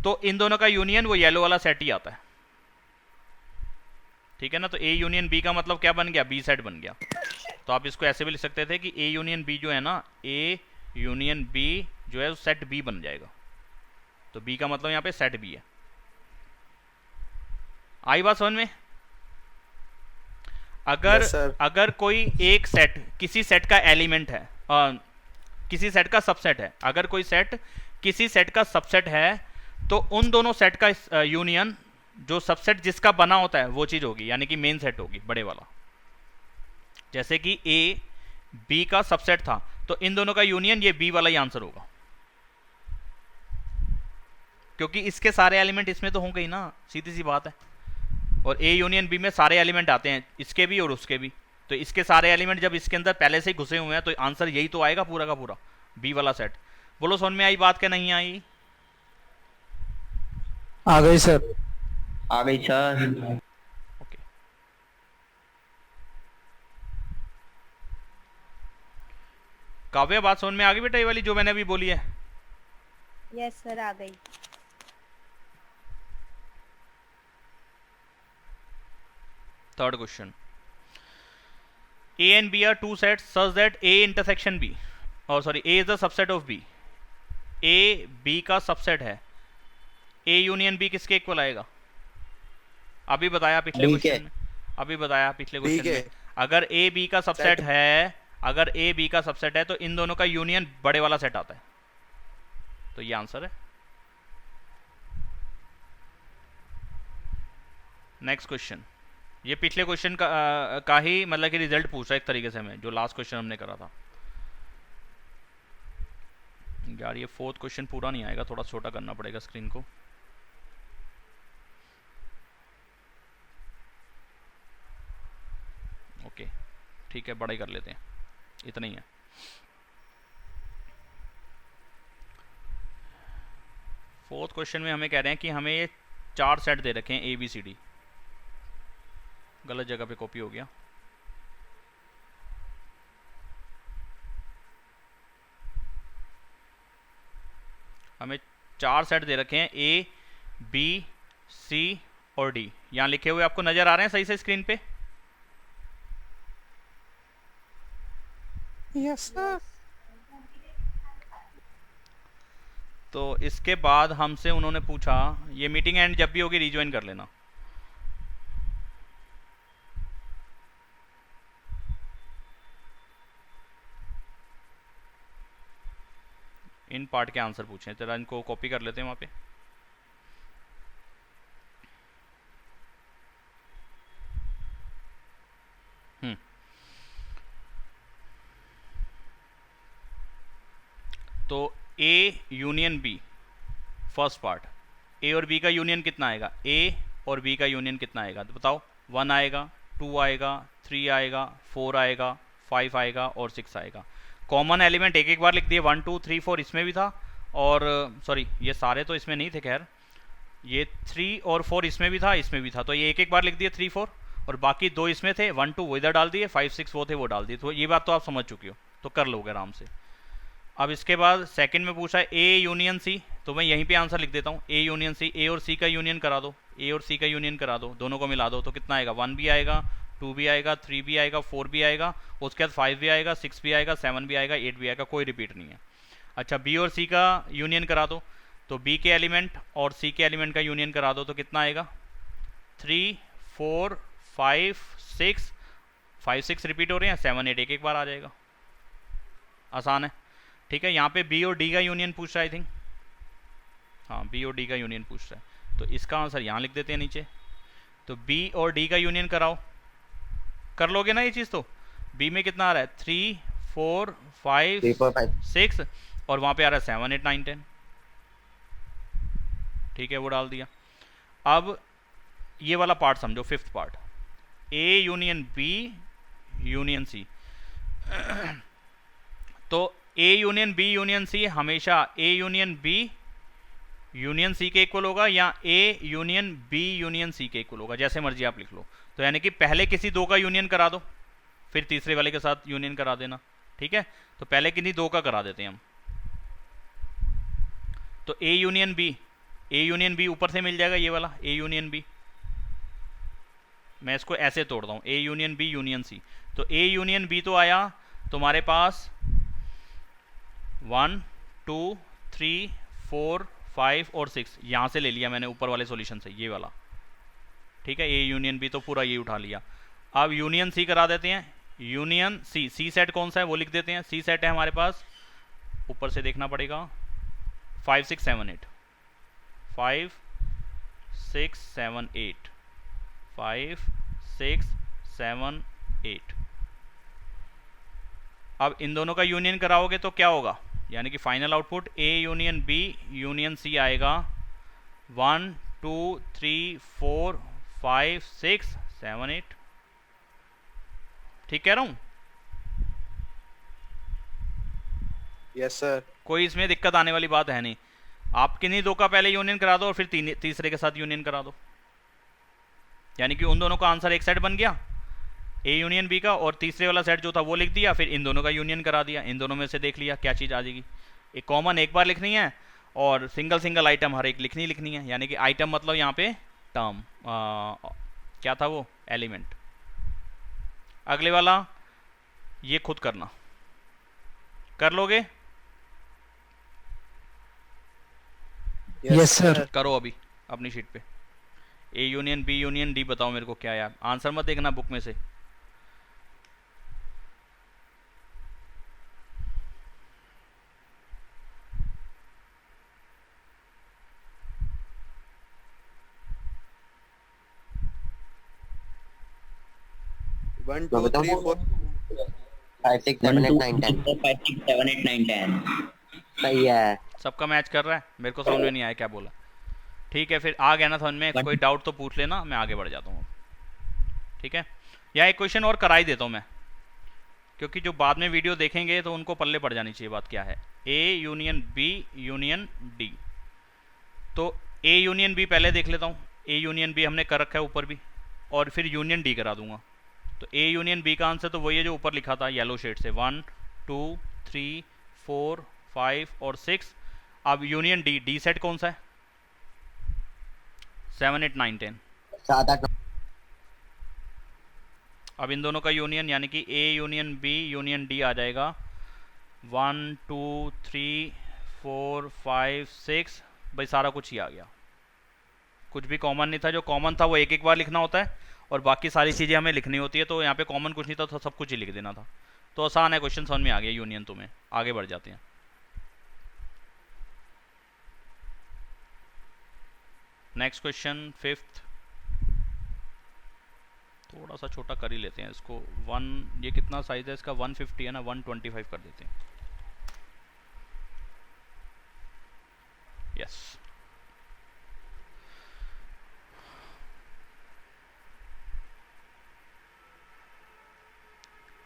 तो इन दोनों का यूनियन वो येलो वाला सेट ही आता है। ठीक है ना? तो ए यूनियन बी का मतलब क्या बन गया? बी सेट बन गया। तो आप इसको ऐसे भी लिख सकते थे कि ए यूनियन बी जो है ना, ए यूनियन बी जो है सेट बी बन जाएगा। तो बी का मतलब यहाँ पे सेट बी है। आई बात समझ में? अगर कोई एक सेट किसी सेट का एलिमेंट है, किसी सेट का सबसेट है, अगर कोई सेट किसी सेट का सबसेट है, तो उन दोनों सेट का यूनियन, जो सबसेट जिसका बना होता है वो चीज होगी, यानी कि मेन सेट होगी, बड़े वाला। जैसे कि ए बी का सबसेट था, तो इन दोनों का यूनियन ये बी वाला ही आंसर होगा, क्योंकि इसके सारे एलिमेंट इसमें तो होंगे ही ना, सीधी सी बात है। और ए यूनियन बी में सारे एलिमेंट आते हैं, इसके भी और उसके भी। तो इसके सारे एलिमेंट जब इसके अंदर पहले से ही घुसे हुए हैं, तो आंसर यही तो आएगा पूरा का पूरा, बी वाला सेट। बोलो समझ में आई बात क्या नहीं आई? आ गई सर। आ गई सर। ओके। काव्य, बात समझ में आ गई बेटा ये वाली जो मैंने अभी बोली है? यस सर, आ गई। Third question, A and B are two sets such that A intersection B, और sorry A is the subset of B। A B का सबसेट है। A यूनियन B किसके इक्वल आएगा? अभी बताया पिछले क्वेश्चन में, अभी बताया पिछले क्वेश्चन में। अगर A B का सबसेट है, अगर A B का सबसेट है, तो इन दोनों का यूनियन बड़े वाला सेट आता है। तो ये आंसर है। नेक्स्ट क्वेश्चन, ये पिछले क्वेश्चन का ही मतलब कि रिजल्ट पूछ रहा है एक तरीके से हमें, जो लास्ट क्वेश्चन हमने करा था। यार ये फोर्थ क्वेश्चन पूरा नहीं आएगा, थोड़ा छोटा करना पड़ेगा स्क्रीन को। ओके ठीक है, बड़ा ही कर लेते हैं, इतना ही है। फोर्थ क्वेश्चन में हमें कह रहे हैं कि हमें ये 4 सेट दे रखे हैं ए बी सी डी। गलत जगह पे कॉपी हो गया। हमें 4 सेट दे रखे हैं, ए बी सी और डी। यहां लिखे हुए आपको नजर आ रहे हैं सही से स्क्रीन पे? Yes sir. तो इसके बाद हमसे उन्होंने पूछा, ये मीटिंग एंड जब भी होगी रीज्वाइन कर लेना। इन पार्ट के आंसर पूछे, जरा इनको कॉपी कर लेते हैं वहाँ पे। तो A union B, first part, A और बी का यूनियन कितना आएगा, ए और बी का यूनियन कितना आएगा, तो बताओ। 1 आएगा, 2 आएगा, 3 आएगा, 4 आएगा, 5 आएगा और 6 आएगा। कॉमन एलिमेंट एक एक बार लिख दिए, 1 2 3 4 इसमें भी था, और सॉरी ये सारे तो इसमें नहीं थे, खैर ये 3 और 4 इसमें भी था, इसमें भी था, तो ये एक एक बार लिख दिए 3 4, और बाकी 2 इसमें थे, 1 2 वो इधर डाल दिए, 5 6 वो थे वो डाल दिए। तो ये बात तो आप समझ चुके हो, तो कर लोगे आराम से। अब इसके बाद सेकंड में पूछा है ए यूनियन सी, तो मैं यहीं पे आंसर लिख देता हूँ, ए यूनियन सी, ए और सी का यूनियन करा दो, ए और सी का यूनियन करा दो, दोनों को मिला दो, तो कितना आएगा, 1 भी आएगा, 2 भी आएगा, 3 भी आएगा, 4 भी आएगा, उसके बाद 5 भी आएगा, 6 भी आएगा, 7 भी आएगा, 8 भी आएगा, कोई रिपीट नहीं है। अच्छा, बी और सी का यूनियन करा दो, तो बी के एलिमेंट और सी के एलिमेंट का यूनियन करा दो, तो कितना आएगा, 3 4 5 6, 5 6 रिपीट हो रहे हैं, 7 8 एक एक बार आ जाएगा, आसान है। ठीक है, यहाँ पे बी और डी का यूनियन पूछ रहा है आई थिंक, हाँ बी और डी का यूनियन पूछ रहा है, तो इसका आंसर यहाँ लिख देते हैं नीचे। तो बी और डी का यूनियन कराओ, कर लोगे ना ये चीज़। तो बी में कितना आ रहा है, 3 4 5 6, और वहाँ पे आ रहा है 7 8 9 10, ठीक है वो डाल दिया। अब ये वाला पार्ट समझो, fifth part, A union B union C. तो A union B union C हमेशा A union B union C के इक्वल होगा, या A union B union C के इक्वल होगा, जैसे मर्जी आप लिख लो। तो यानी कि पहले किसी दो का यूनियन करा दो, फिर तीसरे वाले के साथ यूनियन करा देना, ठीक है। तो पहले किन्हीं दो का करा देते हैं हम। तो ए यूनियन बी ऊपर से मिल जाएगा, ये वाला ए यूनियन बी, मैं इसको ऐसे तोड़ता हूँ, A union B union C. तो ए यूनियन बी तो आया तुम्हारे पास 1 2 3 4 5 और 6, यहाँ से ले लिया मैंने ऊपर वाले सॉल्यूशन से, ये वाला, ठीक है। ए यूनियन बी तो पूरा ये उठा लिया। अब यूनियन सी करा देते हैं, यूनियन सी, सी सेट कौन सा है वो लिख देते हैं। सी सेट है हमारे पास, ऊपर से देखना पड़ेगा, 5 6 7 8, 5 6 7 8, 5 6 7 8। अब इन दोनों का यूनियन कराओगे तो क्या होगा, यानी कि final output A union B union C आएगा 1 2 3 4 5 6 7 8, ठीक कह रहा हूं। Yes sir. कोई इसमें दिक्कत आने वाली बात है नहीं। आप किन्हीं दो का पहले यूनियन करा दो और फिर तीसरे के साथ यूनियन करा दो, यानी कि उन दोनों का आंसर एक सेट बन गया ए यूनियन बी का, और तीसरे वाला सेट जो था वो लिख दिया, फिर इन दोनों का यूनियन करा दिया, इन दोनों में से देख लिया क्या चीज़ आ जाएगी। एक कॉमन एक बार लिखनी है और सिंगल सिंगल आइटम हर एक लिखनी है, यानी कि आइटम मतलब यहाँ पे टर्म, क्या था वो, एलिमेंट। अगले वाला ये खुद करना, कर लोगे, यस सर। करो अभी अपनी शीट पे। A union B union D बताओ मेरे को क्या है, आंसर मत देखना बुक में से। वन टू थ्री फोर 5 6 7 8 9 10, 5 6 7 8 9 10, सही है। सबका मैच कर रहा है, मेरे को समझ में नहीं आया क्या बोला। ठीक है, फिर आ गया ना समझ में, कोई डाउट तो पूछ लेना, मैं आगे बढ़ जाता हूँ, ठीक है। या एक क्वेश्चन और करा ही देता हूँ मैं, क्योंकि जो बाद में वीडियो देखेंगे तो उनको पल्ले पड़ जानी चाहिए बात क्या है। A union B union D, तो ए यूनियन बी पहले देख लेता हूँ। ए यूनियन बी हमने कर रखा है ऊपर भी, और फिर यूनियन डी करा दूंगा। तो ए यूनियन बी का आंसर तो वही है जो ऊपर लिखा था येलो शेड से, 1 2 3 4 5 और 6। अब यूनियन डी, डी सेट कौन सा है, 7 8 9 10, 7 8 अब इन दोनों का यूनियन, यानी कि A union B union D आ जाएगा 1 2 3 4 5 6, भाई सारा कुछ ही आ गया, कुछ भी कॉमन नहीं था। जो कॉमन था वो एक एक बार लिखना होता है और बाकी सारी चीज़ें हमें लिखनी होती है, तो यहाँ पे कॉमन कुछ नहीं था तो सब कुछ ही लिख देना था। तो आसान है, क्वेश्चन समझ में आ गया यूनियन तुम्हें। आगे बढ़ जाते हैं। नेक्स्ट क्वेश्चन 5th, थोड़ा सा छोटा कर ही लेते हैं इसको। 1, ये कितना साइज है इसका, 150 है ना, 125 कर देते हैं। यस,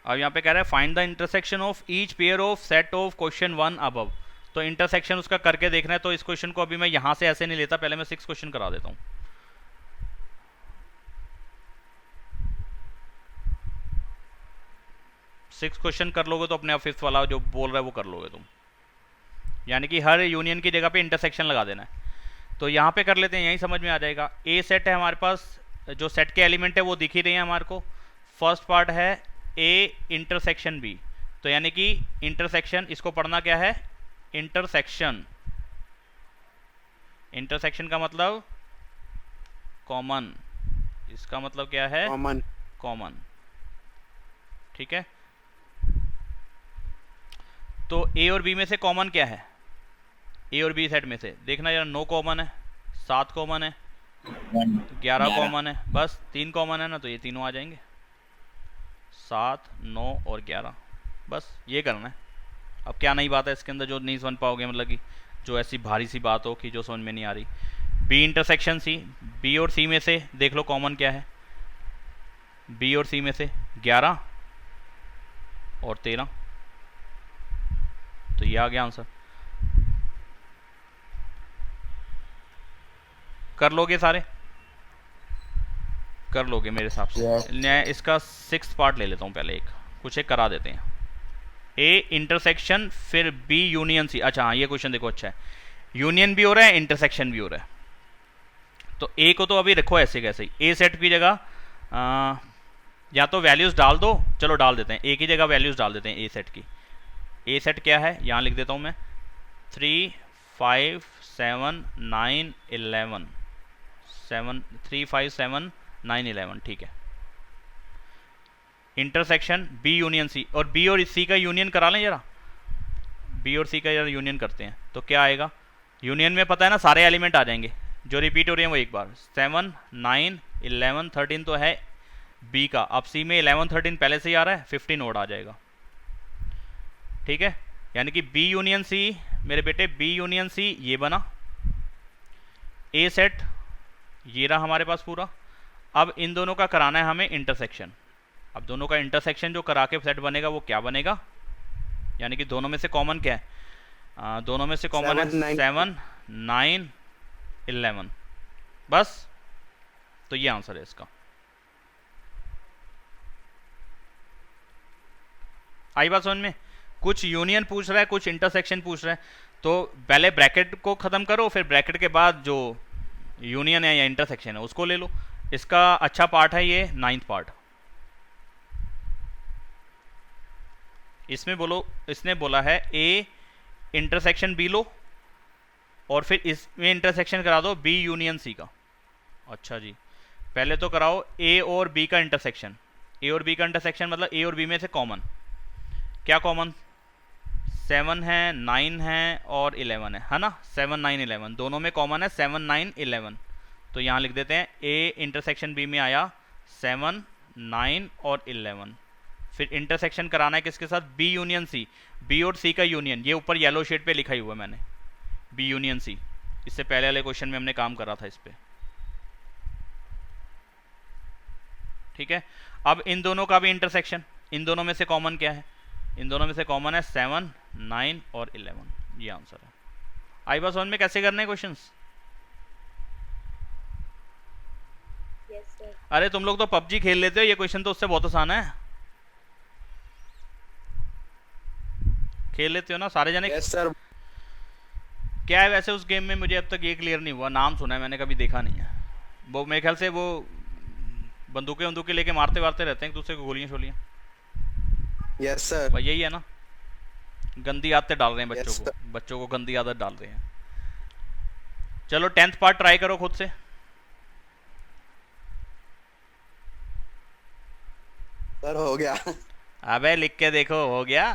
अब यहाँ पे कह रहा है find the intersection of each pair of set of question 1 above. तो इंटरसेक्शन उसका करके देखना है। तो इस क्वेश्चन को अभी मैं यहाँ से ऐसे नहीं लेता, पहले मैं 6 क्वेश्चन करा देता हूँ। सिक्स क्वेश्चन कर लोगे तो अपने आप 5th वाला जो बोल रहा है वो कर लोगे तुम, यानी कि हर यूनियन की जगह पे इंटरसेक्शन लगा देना है। तो यहाँ पे कर लेते हैं, यही समझ में आ जाएगा। ए सेट है हमारे पास, जो सेट के एलिमेंट है वो दिख ही रही है हमारे को। फर्स्ट पार्ट है ए इंटरसेक्शन बी, तो यानी कि इंटरसेक्शन, इसको पढ़ना क्या है, इंटरसेक्शन। इंटरसेक्शन का मतलब कॉमन, इसका मतलब क्या है, कॉमन। कॉमन, ठीक है। तो ए और बी में से कॉमन क्या है, ए और बी सेट में से देखना जरा। 9 कॉमन है, 7 कॉमन है, 11 कॉमन है, बस 3 कॉमन है ना, तो ये तीनों आ जाएंगे, 7, 9 और 11। बस ये करना है। अब क्या नई बात है इसके अंदर जो नहीं समझ पाओगे, मतलब कि जो ऐसी भारी सी बात हो कि जो समझ में नहीं आ रही। बी इंटरसेक्शन सी, बी और सी में से देख लो कॉमन क्या है। बी और सी में से 11 और 13, तो ये आ गया आंसर। कर लोगे सारे, कर लोगे मेरे हिसाब से। Yes. मैं इसका 6th पार्ट ले लेता हूँ पहले, कुछ एक करा देते हैं। ए इंटरसेक्शन फिर बी यूनियन सी। अच्छा हाँ, ये क्वेश्चन देखो अच्छा है, यूनियन भी हो रहा है, इंटरसेक्शन भी हो रहा है। तो ए को तो अभी रखो ऐसे कैसे ही, ए सेट की जगह या तो वैल्यूज डाल दो, चलो डाल देते हैं, ए की जगह वैल्यूज डाल देते हैं ए सेट की। ए सेट क्या है, यहाँ लिख देता हूँ मैं, 3, 5, 7, 9, 11, 3, 5, 7, 9, 11, ठीक है। इंटरसेक्शन बी यूनियन सी, और बी और सी का यूनियन करा लें जरा, बी और सी का जरा यूनियन करते हैं। तो क्या आएगा, यूनियन में पता है ना सारे एलिमेंट आ जाएंगे, जो रिपीट हो रहे हैं वो एक बार। 7, 9, 11, 13 तो है बी का, अब सी में 11, 13 पहले से ही आ रहा है, 15 और आ जाएगा, ठीक है। यानी कि बी यूनियन सी मेरे बेटे, बी यूनियन सी ये बना। ए सेट ये रहा हमारे पास पूरा। अब इन दोनों का कराना है हमें इंटरसेक्शन। अब दोनों का इंटरसेक्शन जो करा के सेट बनेगा वो क्या बनेगा, यानी कि दोनों में से कॉमन क्या है, दोनों में से कॉमन है 7, 9, 11, बस। तो ये आंसर है इसका। आई बात समझ में। कुछ यूनियन पूछ रहा है, कुछ इंटरसेक्शन पूछ रहा है, तो पहले ब्रैकेट को खत्म करो, फिर ब्रैकेट के बाद जो यूनियन है या इंटरसेक्शन है उसको ले लो। इसका अच्छा पार्ट है ये 9th पार्ट। इसमें बोलो, इसने बोला है ए इंटरसेक्शन बी लो, और फिर इसमें इंटरसेक्शन करा दो बी यूनियन सी का। अच्छा जी, पहले तो कराओ ए और बी का इंटरसेक्शन। ए और बी का इंटरसेक्शन मतलब ए और बी में से कॉमन क्या, कॉमन 7 है, 9 है और 11 है ना। 7, 9, 11 दोनों में कॉमन है 7, 9, 11। तो यहाँ लिख देते हैं ए इंटरसेक्शन बी में आया 7, 9 और 11। फिर इंटरसेक्शन कराना है किसके साथ, बी यूनियन सी। बी और सी का यूनियन, ये ऊपर येलो शेड पे लिखा ही हुआ है मैंने, बी यूनियन सी। इससे पहले वाले क्वेश्चन में हमने काम करा था इस पे, ठीक है। अब इन दोनों का भी इंटरसेक्शन, इन दोनों में से कॉमन क्या है, इन दोनों में से कॉमन है 7, 9 और 11। ये आंसर है। आई बात समझ में कैसे करने हैं क्वेश्चंस। Yes sir. अरे तुम लोग तो पबजी खेल लेते हो, ये क्वेश्चन तो उससे बहुत आसान है। खेल लेते हो ना सारे जने। Yes sir. क्या है वैसे उस गेम में, मुझे अब तक ये क्लियर नहीं हुआ, नाम सुना है मैंने, कभी देखा नहीं है। वो मेरे ख्याल से वो बंदूकें लेके मारते वारते रहते हैं एक दूसरे को, गोलियां शोलियां। Yes sir. भाई यही है ना, गंदी आदतें डाल रहे हैं बच्चों Yes, को, बच्चों को गंदी आदत डाल रहे हैं। चलो 10th पार्ट ट्राई करो खुद से। सर हो गया। अबे लिख के देखो, हो गया।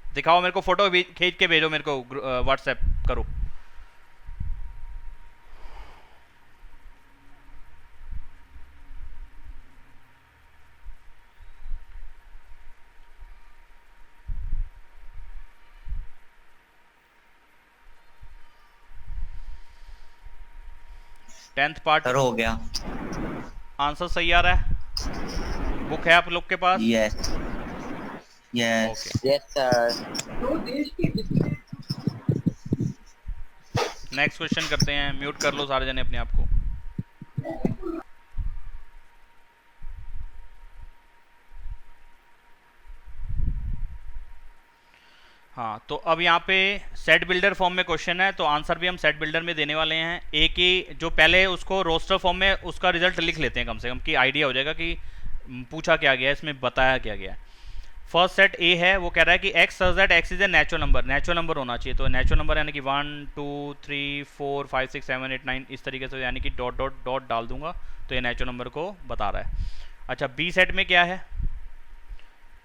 दिखाओ मेरे को, फोटो खींच के भेजो मेरे को, व्हाट्सएप करो। 10th पार्ट सर हो गया। आंसर सही आ रहा है? बुक है आप लोग के पास? Yes yes yes sir. Next question करते हैं। म्यूट कर लो सारे जने अपने आप को। हाँ, तो अब यहाँ पे सेट बिल्डर फॉर्म में क्वेश्चन है, तो आंसर भी हम सेट बिल्डर में देने वाले हैं। एक ही जो पहले उसको रोस्टर फॉर्म में उसका रिजल्ट लिख लेते हैं कम से कम, कि आइडिया हो जाएगा कि पूछा क्या गया है, इसमें बताया क्या गया है। फर्स्ट सेट ए है, वो कह रहा है कि x such that x is a natural number. Natural number होना चाहिए, तो नेचुरल नंबर यानी कि 1 2 3 4 5 6 7 8 9 इस तरीके से, यानी कि डॉट डॉट डॉट डाल दूंगा तो ये नेचुरल नंबर को बता रहा है। अच्छा, बी सेट में क्या है?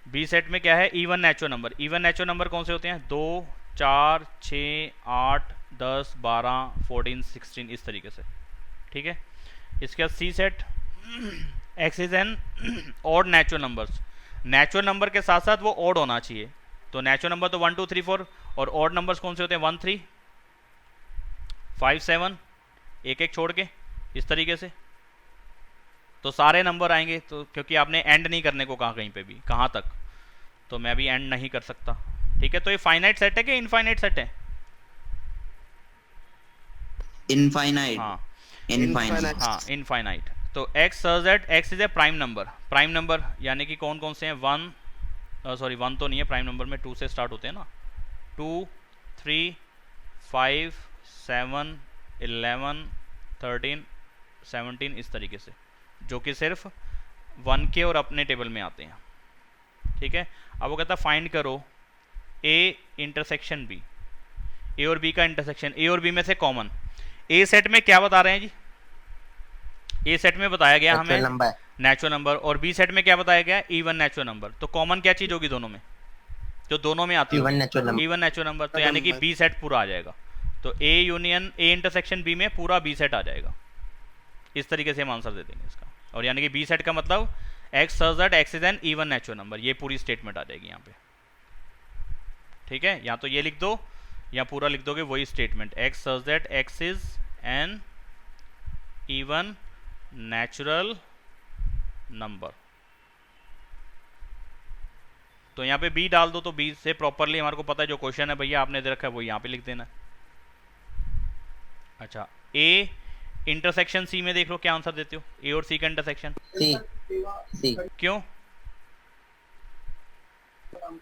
बी सेट में क्या है? Even natural number. Even natural number कौन से होते हैं? 2 4 6 8 10 12 14 16 इस तरीके से, ठीक है। इसके बाद C set, X is an odd natural numbers. Natural number के साथ साथ वो ऑड होना चाहिए, तो नेचुरल नंबर तो 1 2 3 4, और ऑड नंबर्स कौन से होते हैं? 1 3 5 7, एक एक छोड़ के इस तरीके से, तो सारे नंबर आएंगे। तो क्योंकि आपने एंड नहीं करने को कहा कहीं पे भी, कहाँ तक, तो मैं भी एंड नहीं कर सकता, ठीक है। तो ये फाइनाइट सेट है कि इनफाइनाइट सेट है? इनफाइनाइट। हाँ इनफाइनाइट। हाँ, इनफाइनाइट। तो x such that x is a prime number. Prime number यानी कि कौन कौन से हैं? 1 सॉरी 1 तो नहीं है, प्राइम नंबर में 2 से स्टार्ट होते हैं ना। 2 3 5 7 11 13 17 इस तरीके से, जो कि सिर्फ 1 के और अपने टेबल में आते हैं, ठीक है। अब वो कहता है फाइंड करो ए इंटरसेक्शन बी। ए और बी का इंटरसेक्शन, ए और बी में से कॉमन। ए सेट में क्या बता रहे हैं जी? ए सेट में बताया गया हमें नेचुरल नंबर, और बी सेट में क्या बताया गया? Even natural number. तो कॉमन क्या चीज होगी दोनों में, जो दोनों में आती है? Even natural number. तो यानी कि बी सेट पूरा आ जाएगा। तो A union A intersection B में पूरा बी सेट आ जाएगा। इस तरीके से हम आंसर दे देंगे इसका। और यानी कि बी सेट का मतलब x such that x is N even natural number, ये पूरी स्टेटमेंट आ जाएगी यहाँ पे, ठीक है। या तो ये लिख दो या पूरा लिख दोगे वही statement, x such that x is N even natural number. तो यहाँ पे बी डाल दो, तो बी से प्रॉपरली हमारे को पता है जो क्वेश्चन है भैया आपने दे रखा है वो यहाँ पे लिख देना। अच्छा, ए इंटरसेक्शन सी में देख लो क्या आंसर देते हो? ए और सी का इंटरसेक्शन सी। क्यों?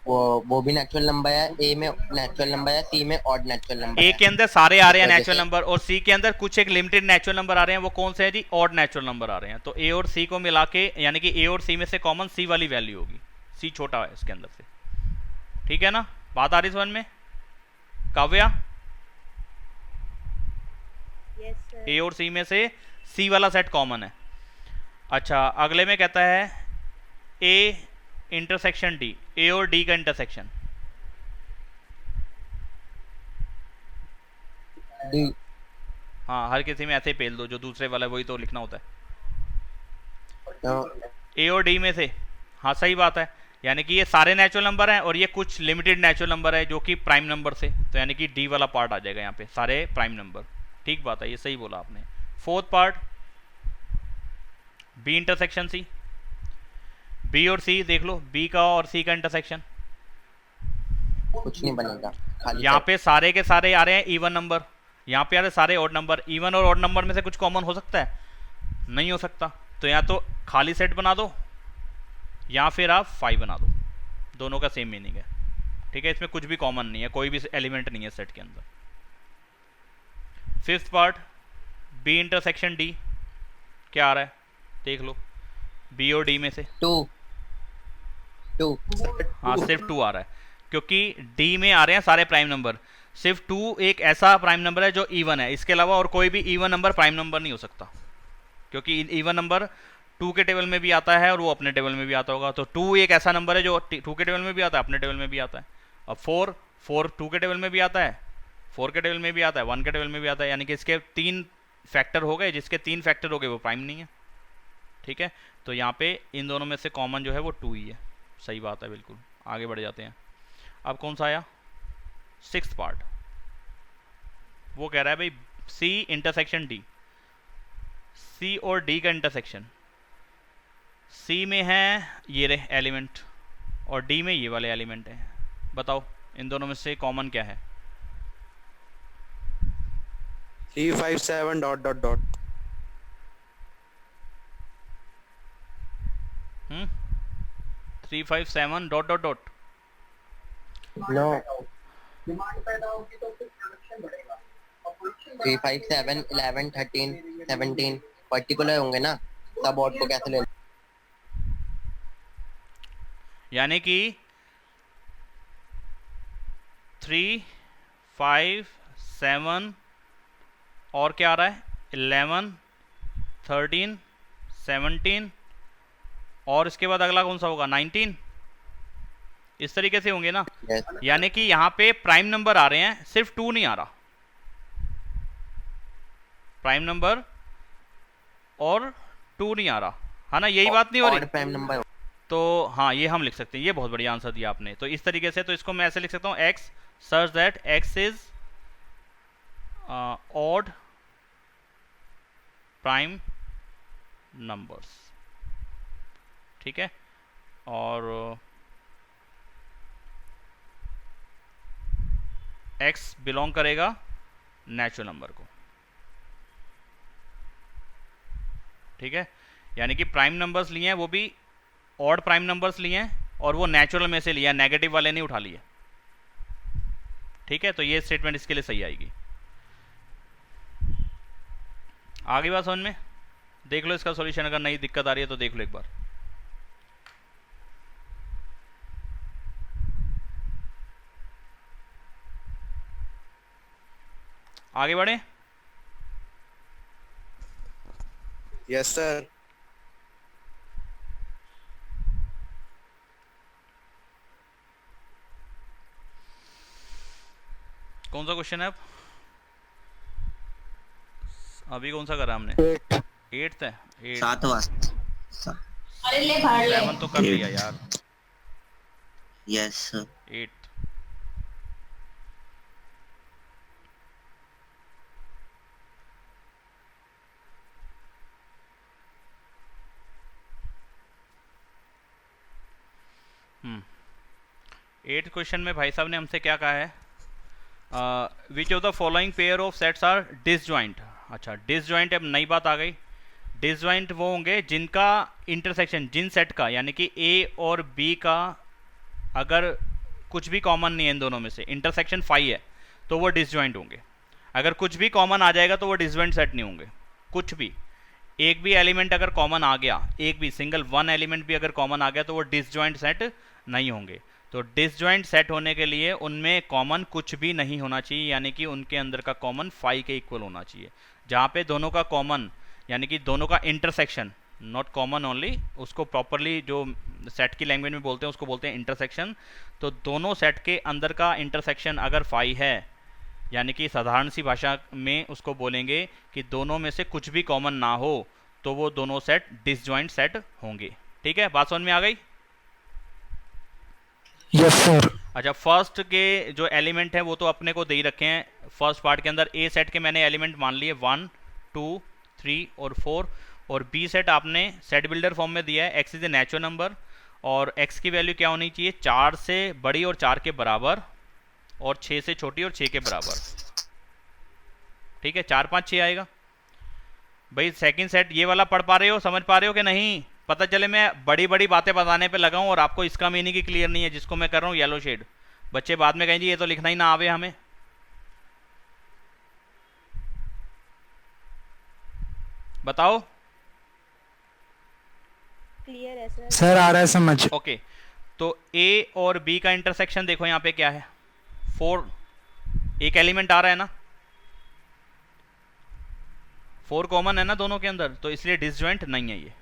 वो भी नेचुरल नंबर है, ए में नेचुरल नंबर है, सी में ऑड नेचुरल नंबर। ए के अंदर सारे आ रहे हैं नेचुरल नंबर, और सी के अंदर कुछ एक लिमिटेड नेचुरल नंबर आ रहे हैं, वो कौन से हैं जी? ऑड नेचुरल नंबर आ रहे हैं। तो ए और सी को मिला के, यानी कि ए और सी में से कॉमन सी वाली वैल्यू होगी, सी छोटा है इसके अंदर से, ठीक है ना। बात आ रही समझ में? Kavya, Yes, sir. ए और सी में से सी वाला सेट कॉमन है। अच्छा, अगले में कहता है ए इंटरसेक्शन डी, ए और डी का इंटरसेक्शन। डी। हाँ, हर किसी में ऐसे ही पेल दो, जो दूसरे वाला है वही तो लिखना होता है। ए और डी में से, हाँ सही बात है, यानी कि ये सारे नेचुरल नंबर हैं और ये कुछ लिमिटेड नेचुरल नंबर है जो कि प्राइम नंबर से, तो यानी कि डी वाला पार्ट आ जाएगा यहाँ पे, सारे प्राइम नंबर, ठीक बात है, ये सही बोला आपने। Fourth part, B intersection C. B और सी देख लो, बी का और सी का इंटरसेक्शन कुछ नहीं बनेगा, खाली यहाँ पे सारे के सारे आ रहे हैं इवन नंबर, यहाँ पे आ रहे सारे ऑड नंबर। इवन और ऑड नंबर में से कुछ कॉमन हो सकता है? नहीं हो सकता। तो या तो खाली सेट बना दो या फिर आप 5 बना दो, दोनों का सेम मीनिंग है, ठीक है। इसमें कुछ भी कॉमन नहीं है, कोई भी एलिमेंट नहीं है सेट के अंदर। Fifth part, B intersection D, क्या आ रहा है देख लो, बी और डी में से 2। हाँ, सिर्फ 2 आ रहा है, क्योंकि डी में आ रहे हैं सारे प्राइम नंबर, सिर्फ 2 एक ऐसा प्राइम नंबर है जो इवन है, इसके अलावा और कोई भी इवन नंबर प्राइम नंबर नहीं हो सकता, क्योंकि इवन नंबर 2 के टेबल में भी आता है और वो अपने टेबल में भी आता होगा। तो 2 एक ऐसा नंबर है जो 2 के टेबल में भी आता है, अपने टेबल में भी आता है। अब 4 2 के टेबल में भी आता है, 4 के टेबल में भी आता है, 1 के टेबल में भी आता है, यानी कि इसके 3 फैक्टर हो गए, जिसके 3 फैक्टर हो गए वो प्राइम नहीं है, ठीक है। तो यहाँ पे इन दोनों में से कॉमन जो है वो 2 ही है, सही बात है, बिल्कुल। आगे बढ़ जाते हैं। अब कौन सा आया? सिक्स्थ पार्ट, वो कह रहा है भाई सी इंटरसेक्शन डी। सी और डी का इंटरसेक्शन, सी में है ये रहे एलिमेंट और डी में ये वाले एलिमेंट है। बताओ इन दोनों में से कॉमन क्या है? 357 dot dot dot. 357 dot dot dot. No, demand पैदा होगी तो फिर प्रोडक्शन बढ़ेगा और प्रोडक्शन 357 11 13 17 पर्टिकुलर होंगे ना, सब ऑड को कैसे ले? यानी कि 3 5 7 और क्या आ रहा है 11 13 17 और इसके बाद अगला कौन सा होगा 19। इस तरीके से होंगे ना। Yes. यानी कि यहाँ पे प्राइम नंबर आ रहे हैं, सिर्फ 2 नहीं आ रहा, प्राइम नंबर और 2 नहीं आ रहा है ना, यही बात नहीं हो रही। Odd prime number। तो हाँ ये हम लिख सकते हैं, ये बहुत बढ़िया आंसर दिया आपने। तो इस तरीके से, तो इसको मैं ऐसे लिख सकता हूँ x such that x is odd prime numbers, ठीक है। और x बिलोंग करेगा नेचुरल नंबर को, ठीक है। यानी कि प्राइम नंबर्स लिए हैं, वो भी ऑड प्राइम नंबर्स लिए हैं और वो नेचुरल में से लिया, नेगेटिव वाले नहीं उठा लिए, ठीक है। तो ये स्टेटमेंट इसके लिए सही आएगी। आगे बात समझ में? देख लो इसका सॉल्यूशन, अगर नई दिक्कत आ रही है तो देख लो एक बार। आगे बढ़े। Yes sir. कौन सा क्वेश्चन है अब? अभी कौन सा करा हमने? 8th है। 8 सातवां। अरे ले भाड़ ले। 7 तो कर लिया यार। यस 8 8th क्वेश्चन में भाई साहब ने हमसे क्या कहा है? Which of the following pair of sets are disjoint. अच्छा डिसजॉइंट, अब नई बात आ गई। डिसजॉइंट वो होंगे जिनका इंटरसेक्शन, जिन सेट का, यानी कि ए और बी का अगर कुछ भी कॉमन नहीं है इन दोनों में से, इंटरसेक्शन 5 है, तो वो डिसजॉइंट होंगे। अगर कुछ भी कॉमन आ जाएगा तो वो डिसजॉइंट सेट नहीं होंगे। कुछ भी, एक भी एलिमेंट अगर कॉमन आ गया, एक भी सिंगल वन एलिमेंट भी अगर कॉमन आ गया तो वो डिसजॉइंट सेट नहीं होंगे। तो डिसजॉइंट सेट होने के लिए उनमें कॉमन कुछ भी नहीं होना चाहिए, यानी कि उनके अंदर का कॉमन 5 के इक्वल होना चाहिए। जहाँ पे दोनों का कॉमन, यानी कि दोनों का इंटरसेक्शन, नॉट कॉमन ओनली, उसको प्रॉपरली जो सेट की लैंग्वेज में बोलते हैं उसको बोलते हैं इंटरसेक्शन। तो दोनों सेट के अंदर का इंटरसेक्शन अगर 5 है, यानी कि साधारण सी भाषा में उसको बोलेंगे कि दोनों में से कुछ भी कॉमन ना हो, तो वो दोनों सेट डिसजॉइंट सेट होंगे। ठीक है, बात समझ में आ गई? Yes sir. अच्छा, फर्स्ट के जो एलिमेंट हैं वो तो अपने को दे ही रखे हैं। फर्स्ट पार्ट के अंदर ए सेट के मैंने एलिमेंट मान लिए 1 2 3 और 4, और बी सेट आपने सेट बिल्डर फॉर्म में दिया है। X is a natural number और एक्स की वैल्यू क्या होनी चाहिए? 4 से बड़ी और 4 के बराबर, और 6 से छोटी और 6 के बराबर। ठीक है, 4 5 6 आएगा। भाई सेकंड सेट ये वाला पढ़ पा रहे हो, समझ पा रहे हो कि नहीं? पता चले मैं बड़ी बड़ी बातें बताने पे लगा हूं और आपको इसका मीनिंग ही क्लियर नहीं है, जिसको मैं कर रहा हूं येलो शेड। बच्चे बाद में कहेंगे ये तो लिखना ही ना आवे हमें। बताओ। क्लियर है सर। सर आ रहा है समझ। ओके, तो ए और बी का इंटरसेक्शन देखो यहाँ पे क्या है, 4 एक एलिमेंट आ रहा है ना, 4 कॉमन है ना दोनों के अंदर, तो इसलिए डिसजॉइंट नहीं है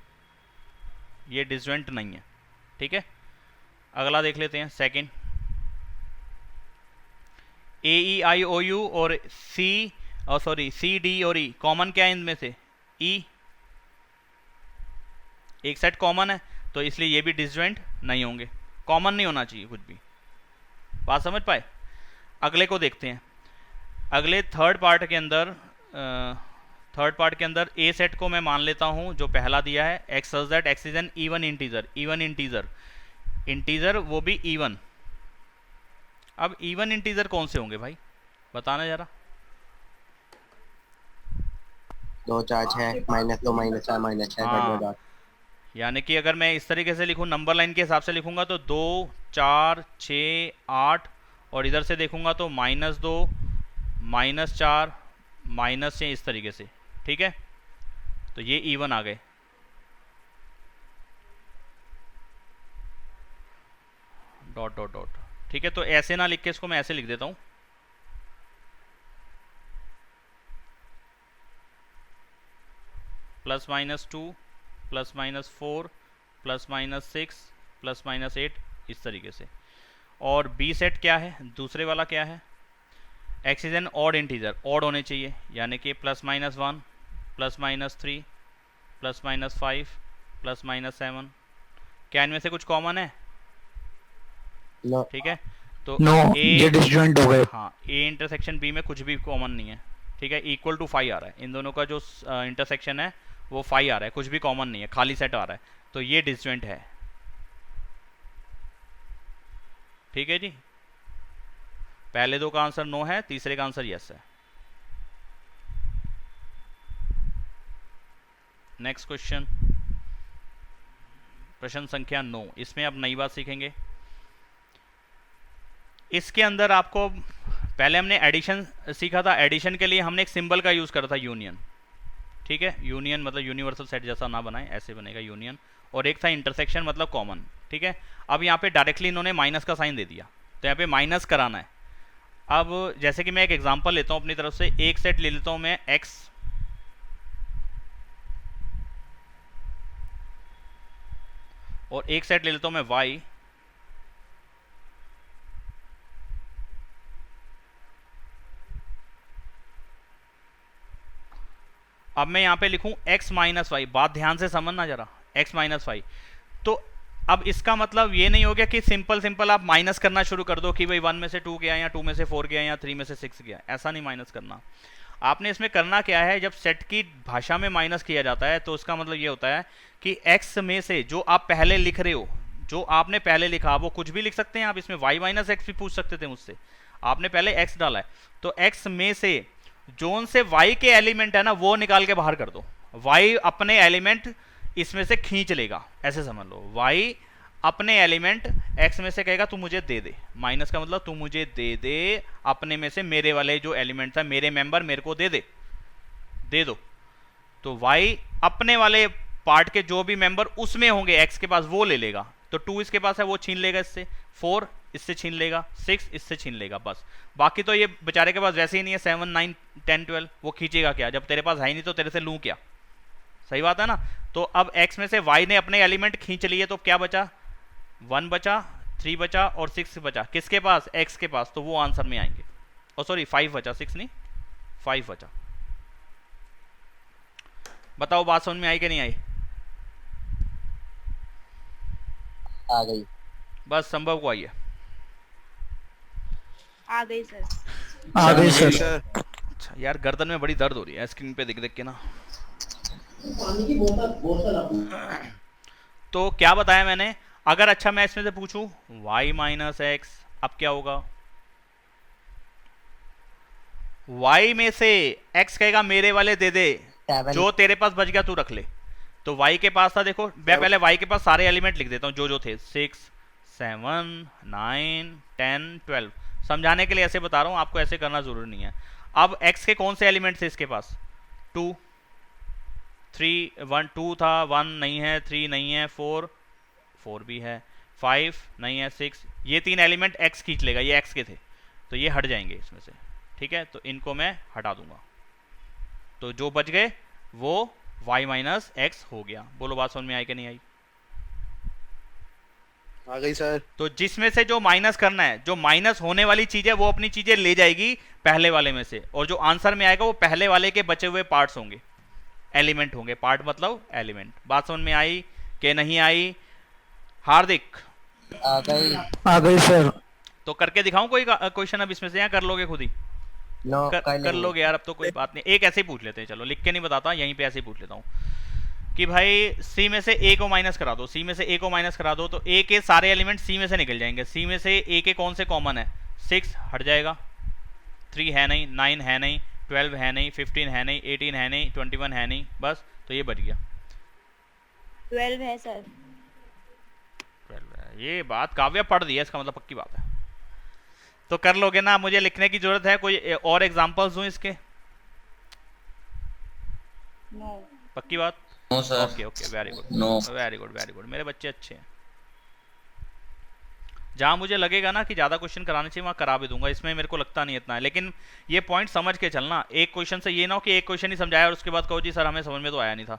ये डिसजॉइंट नहीं है। ठीक है, अगला देख लेते हैं second. A E I O you और सी डी और ई कॉमन क्या है इनमें से? ई, एक सेट कॉमन है तो इसलिए ये भी डिसजॉइंट नहीं होंगे। कॉमन नहीं होना चाहिए कुछ भी। बात समझ पाए? अगले को देखते हैं। अगले थर्ड पार्ट के अंदर थर्ड पार्ट के अंदर ए सेट को मैं मान लेता हूँ जो पहला दिया है, x such that x is N even integer, even integer, integer वो भी इवन। अब इवन इंटीजर कौन से होंगे भाई, बताना जरा। 2 4 6 -2 -4 -6 हाँ। डॉट। यानी कि अगर मैं इस तरीके से लिखूँ, नंबर लाइन के हिसाब से लिखूंगा तो 2 4 6 8, और इधर से देखूंगा तो -2 -4 -6, इस तरीके से, ठीक है। तो ये इवन आ गए। डॉट डॉट डॉट, ठीक है। तो ऐसे ना लिख के इसको मैं ऐसे लिख देता हूं, +-2 +-4 +-6 +-8, इस तरीके से। और बी सेट क्या है, दूसरे वाला क्या है, x is an odd integer, odd होने चाहिए, यानी कि +-1 +-3 +-5 +-7। क्या इनमें से कुछ कॉमन है, नो। ठीक है। तो नो, ए, ये डिसजॉइंट हो गए। हाँ, ए इंटरसेक्शन बी में कुछ भी कॉमन नहीं है, ठीक है। इक्वल टू 5 आ रहा है, इन दोनों का जो इंटरसेक्शन है वो 5 आ रहा है, कुछ भी कॉमन नहीं है, खाली सेट आ रहा है, तो ये डिसजॉइंट है, ठीक है जी। पहले दो का आंसर नो है, तीसरे का आंसर यस है। नेक्स्ट क्वेश्चन, प्रश्न संख्या 9। इसमें अब नई बात सीखेंगे। इसके अंदर आपको, पहले हमने एडिशन सीखा था, एडिशन के लिए हमने एक सिंबल का यूज करा था, यूनियन, ठीक है। यूनियन मतलब यूनिवर्सल सेट जैसा ना बनाए, ऐसे बनेगा यूनियन। और एक था इंटरसेक्शन मतलब कॉमन, ठीक है। अब यहाँ पे डायरेक्टली इन्होंने माइनस का साइन दे दिया, तो यहाँ पे माइनस कराना है। अब जैसे कि मैं एक एग्जांपल लेता हूँ अपनी तरफ से, एक सेट ले लेता हूँ मैं x, और एक सेट ले लेता हूँ मैं y, अब मैं यहाँ पे लिखूं x माइनस वाई, बात ध्यान से समझना जरा, x माइनस वाई। तो अब इसका मतलब ये नहीं हो गया कि सिंपल सिंपल आप माइनस करना शुरू कर दो कि भाई 1 में से 2 गया, या 2 में से 4 गया, या 3 में से 6 गया, ऐसा नहीं माइनस करना। आपने इसमें करना क्या है, जब सेट की भाषा में माइनस किया जाता है तो उसका मतलब ये होता है कि x में से जो आप पहले लिख रहे हो, जो आपने पहले लिखा, वो कुछ भी लिख सकते हैं आप, इसमें y माइनस एक्स भी पूछ सकते थे मुझसे, आपने पहले x डाला है, तो x में से जोन से y के एलिमेंट है ना, वो निकाल के बाहर कर दो। y अपने एलिमेंट इसमें से खींच लेगा, ऐसे समझ लो। y अपने एलिमेंट x में से कहेगा तू मुझे दे दे, माइनस का मतलब तू मुझे दे दे, अपने में से मेरे वाले जो एलिमेंट था, मेरे मेंबर मेरे को दे दो। तो y अपने वाले पार्ट के जो भी मेंबर उसमें होंगे x के पास, वो ले लेगा। तो 2 इसके पास है, वो छीन लेगा इससे, 4 इससे छीन लेगा, 6 इससे छीन लेगा, बस। बाकी तो ये बेचारे के पास वैसे ही नहीं है, 7 9 10 12, वो खींचेगा क्या, जब तेरे पास है ही नहीं तो तेरे से लूं क्या, सही बात है ना। तो अब x में से y ने अपने एलिमेंट खींच लिए, तो क्या बचा, 1 बचा, 3 बचा और 6 बचा, किसके पास, x के पास, तो वो आंसर में आएंगे। और सॉरी 5 बचा, 6 नहीं 5 बचा। बताओ बात समझ में आई कि नहीं आई, आ गई। बस संभव को आइए। आ गई सर। आ गई जी सर। सर। अच्छा यार, गर्दन में बड़ी दर्द हो रही है स्क्रीन पे देख देख के ना। पानी की बोतल अपनी। तो क्या बताया मैंने, अगर अच्छा मैं इसमें से पूछूं y माइनस एक्स, अब क्या होगा, y में से x कहेगा मेरे वाले दे दे, 7 जो तेरे पास बच गया तू रख ले। तो y के पास था, देखो मैं पहले y के पास सारे एलिमेंट लिख देता हूं जो जो थे, 6 7 9 10 12, समझाने के लिए ऐसे बता रहा हूं, आपको ऐसे करना जरूरी नहीं है। अब x के कौन से एलिमेंट थे इसके पास, 2 3 1 2 था, 1 नहीं है, 3 नहीं है, 4 भी है, 5 नहीं है, 6, ये 3 एलिमेंट x खींच लेगा, ये x के थे, तो ये हट जाएंगे इसमें से, ठीक है। तो इनको मैं हटा दूंगा, तो जो बच गए वो y माइनस एक्स हो गया। बोलो बात समझ में आई कि नहीं आई। आ गई सर। तो जिसमें से जो माइनस करना है, जो माइनस होने वाली चीज है, वो अपनी चीजें ले जाएगी पहले वाले में से, और जो आंसर में आएगा वो पहले वाले के बचे हुए पार्ट्स होंगे, एलिमेंट होंगे, पार्ट मतलब एलिमेंट। बात समझ में आई कि नहीं आई हार्दिक, आ गई। आ गई सर। तो करके दिखाऊं कोई क्वेश्चन अब इसमें से, या कर लोगे खुद ही। नो कर लोगे यार, अब तो कोई बात नहीं, एक ऐसे ही पूछ लेते हैं, चलो लिख के नहीं बताता, यहीं पे ऐसे ही पूछ लेता हूँ कि भाई सी में से ए को माइनस करा दो, सी में से ए को माइनस करा दो, तो ए के सारे एलिमेंट सी में से निकल जाएंगे। सी में से ए के कौन से कॉमन है? 6 हट जाएगा, 3 है नहीं, 9 है नहीं, 12 है नहीं, 15 है नहीं, 18 है नहीं, 21 है नहीं, बस तो ये बच गया। 12 है सर। 12 है, ये बात काव्या पढ़ दी है, इसका मतलब पक्की बात है। तो कर लोगे ना, मुझे लिखने की जरूरत है? कोई और एग्जांपल्स दूं इसके? नो। पक्की बात? No sir. Okay okay, very good, no. Very good, very good, मेरे बच्चे अच्छे हैं। जहां मुझे लगेगा ना कि ज़्यादा क्वेश्चन कराने चाहिए वहां करा भी दूंगा, इसमें मेरे को लगता नहीं इतना है, लेकिन ये पॉइंट समझ के चलना। एक क्वेश्चन से ये ना हो कि एक क्वेश्चन ही समझाया और उसके बाद कहो जी सर हमें समझ में तो आया नहीं था।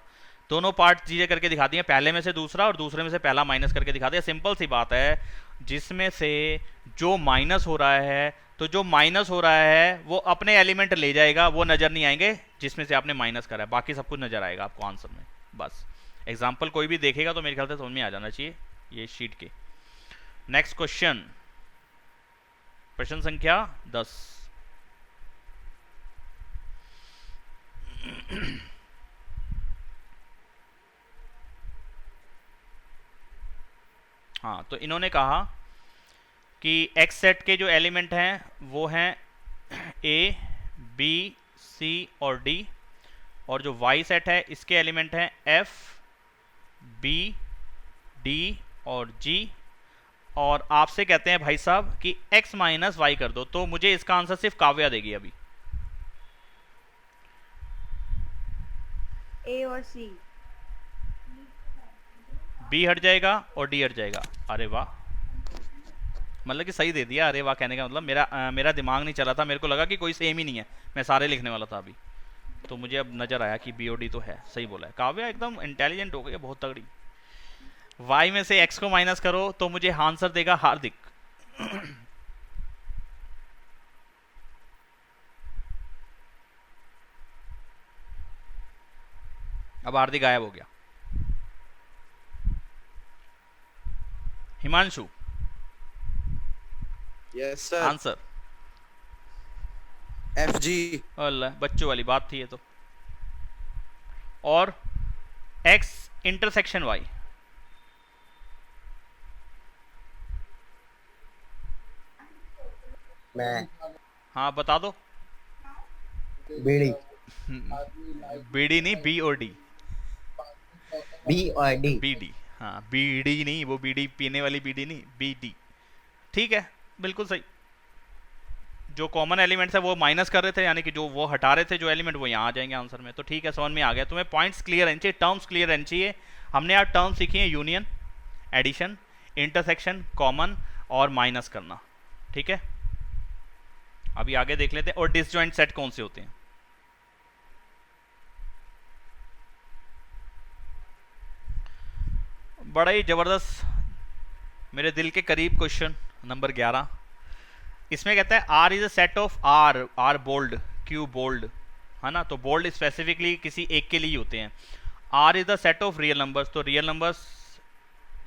दोनों पार्ट चीज़ें करके दिखा दी हैं, पहले में से दूसरा और दूसरे में से पहला माइनस करके दिखा दिया। सिंपल सी बात है, जिसमें से जो माइनस हो रहा है, तो जो माइनस हो रहा है वो अपने एलिमेंट ले जाएगा, वो नज़र नहीं आएंगे जिसमें से आपने माइनस करा है, बाकी सब कुछ नज़र आएगा आपको आंसर में। बस एग्जाम्पल कोई भी देखेगा तो मेरे ख्याल से समझ में आ जाना चाहिए ये शीट के। नेक्स्ट क्वेश्चन, प्रश्न संख्या 10। हाँ, तो इन्होंने कहा कि एक्स सेट के जो एलिमेंट हैं वो हैं ए, बी, सी और डी, और जो वाई सेट है इसके एलिमेंट हैं एफ, बी, डी और जी, और आपसे कहते हैं भाई साहब कि x माइनस वाई कर दो। तो मुझे इसका आंसर सिर्फ काव्या देगी अभी। ए और सी। बी हट जाएगा और डी हट जाएगा। अरे वाह, मतलब कि सही दे दिया। अरे वाह कहने का मतलब मेरा दिमाग नहीं चला था, मेरे को लगा कि कोई सेम ही नहीं है, मैं सारे लिखने वाला था अभी, तो मुझे अब नजर आया कि बी और डी तो है। सही बोला है काव्या, एकदम इंटेलिजेंट हो गई है, बहुत तगड़ी। y में से x को माइनस करो तो मुझे आंसर देगा हार्दिक। अब हार्दिक गायब हो गया। Himanshu, yes sir. Answer FG। अल्लाह, बच्चों वाली बात थी ये तो। और x इंटरसेक्शन y, मैं हाँ बता दो। बीड़ी, बीडी नहीं, बी और डी। बी और डी। बीडी, हाँ बीडी नहीं, वो बीडी पीने वाली बीडी नहीं, बीडी। ठीक है, बिल्कुल सही। जो कॉमन एलिमेंट्स है वो माइनस कर रहे थे, यानी कि जो वो हटा रहे थे जो एलिमेंट, वो यहाँ आ जाएंगे आंसर में। तो ठीक है, समझ में आ गया। तुम्हें पॉइंट्स क्लियर रहने चाहिए, टर्म्स क्लियर रहने चाहिए। हमने आज टर्म्स सीखी हैं, यूनियन, एडिशन, इंटरसेक्शन, कॉमन और माइनस करना। ठीक है, अभी आगे देख लेते हैं। और डिसजॉइंट सेट कौन से होते हैं। बड़ा ही जबरदस्त, मेरे दिल के करीब क्वेश्चन नंबर 11। इसमें कहता है R is a set of R, R bold, Q bold, है ना। तो बोल्ड स्पेसिफिकली किसी एक के लिए होते हैं। R is the set of real numbers, तो रियल नंबर्स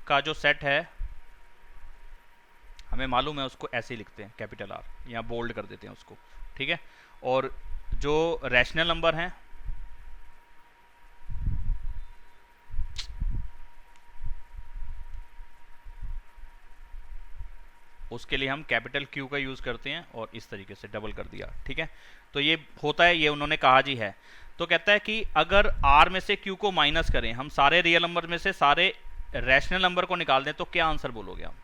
का जो सेट है हमें मालूम है, उसको ऐसे ही लिखते हैं, कैपिटल आर, या बोल्ड कर देते हैं उसको। ठीक है, और जो रैशनल नंबर हैं उसके लिए हम कैपिटल क्यू का यूज़ करते हैं, और इस तरीके से डबल कर दिया। ठीक है, तो ये होता है, ये उन्होंने कहा जी है। तो कहता है कि अगर आर में से क्यू को माइनस करें, हम सारे रियल नंबर में से सारे रैशनल नंबर को निकाल दें, तो क्या आंसर बोलोगे आप?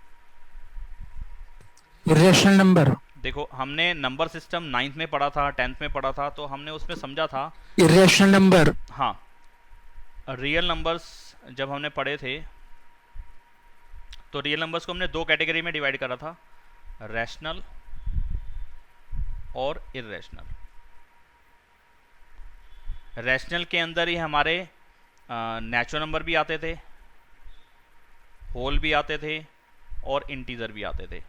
Irrational number. देखो, हमने नंबर सिस्टम 9th में पढ़ा था, 10th में पढ़ा था, तो हमने उसमें समझा था इरेशनल नंबर। हाँ, रियल नंबर्स जब हमने पढ़े थे तो रियल नंबर्स को हमने दो कैटेगरी में डिवाइड करा था, रैशनल और इरेशनल। रैशनल के अंदर ही हमारे नेचुरल नंबर भी आते थे, होल भी आते थे और इंटीजर भी आते थे।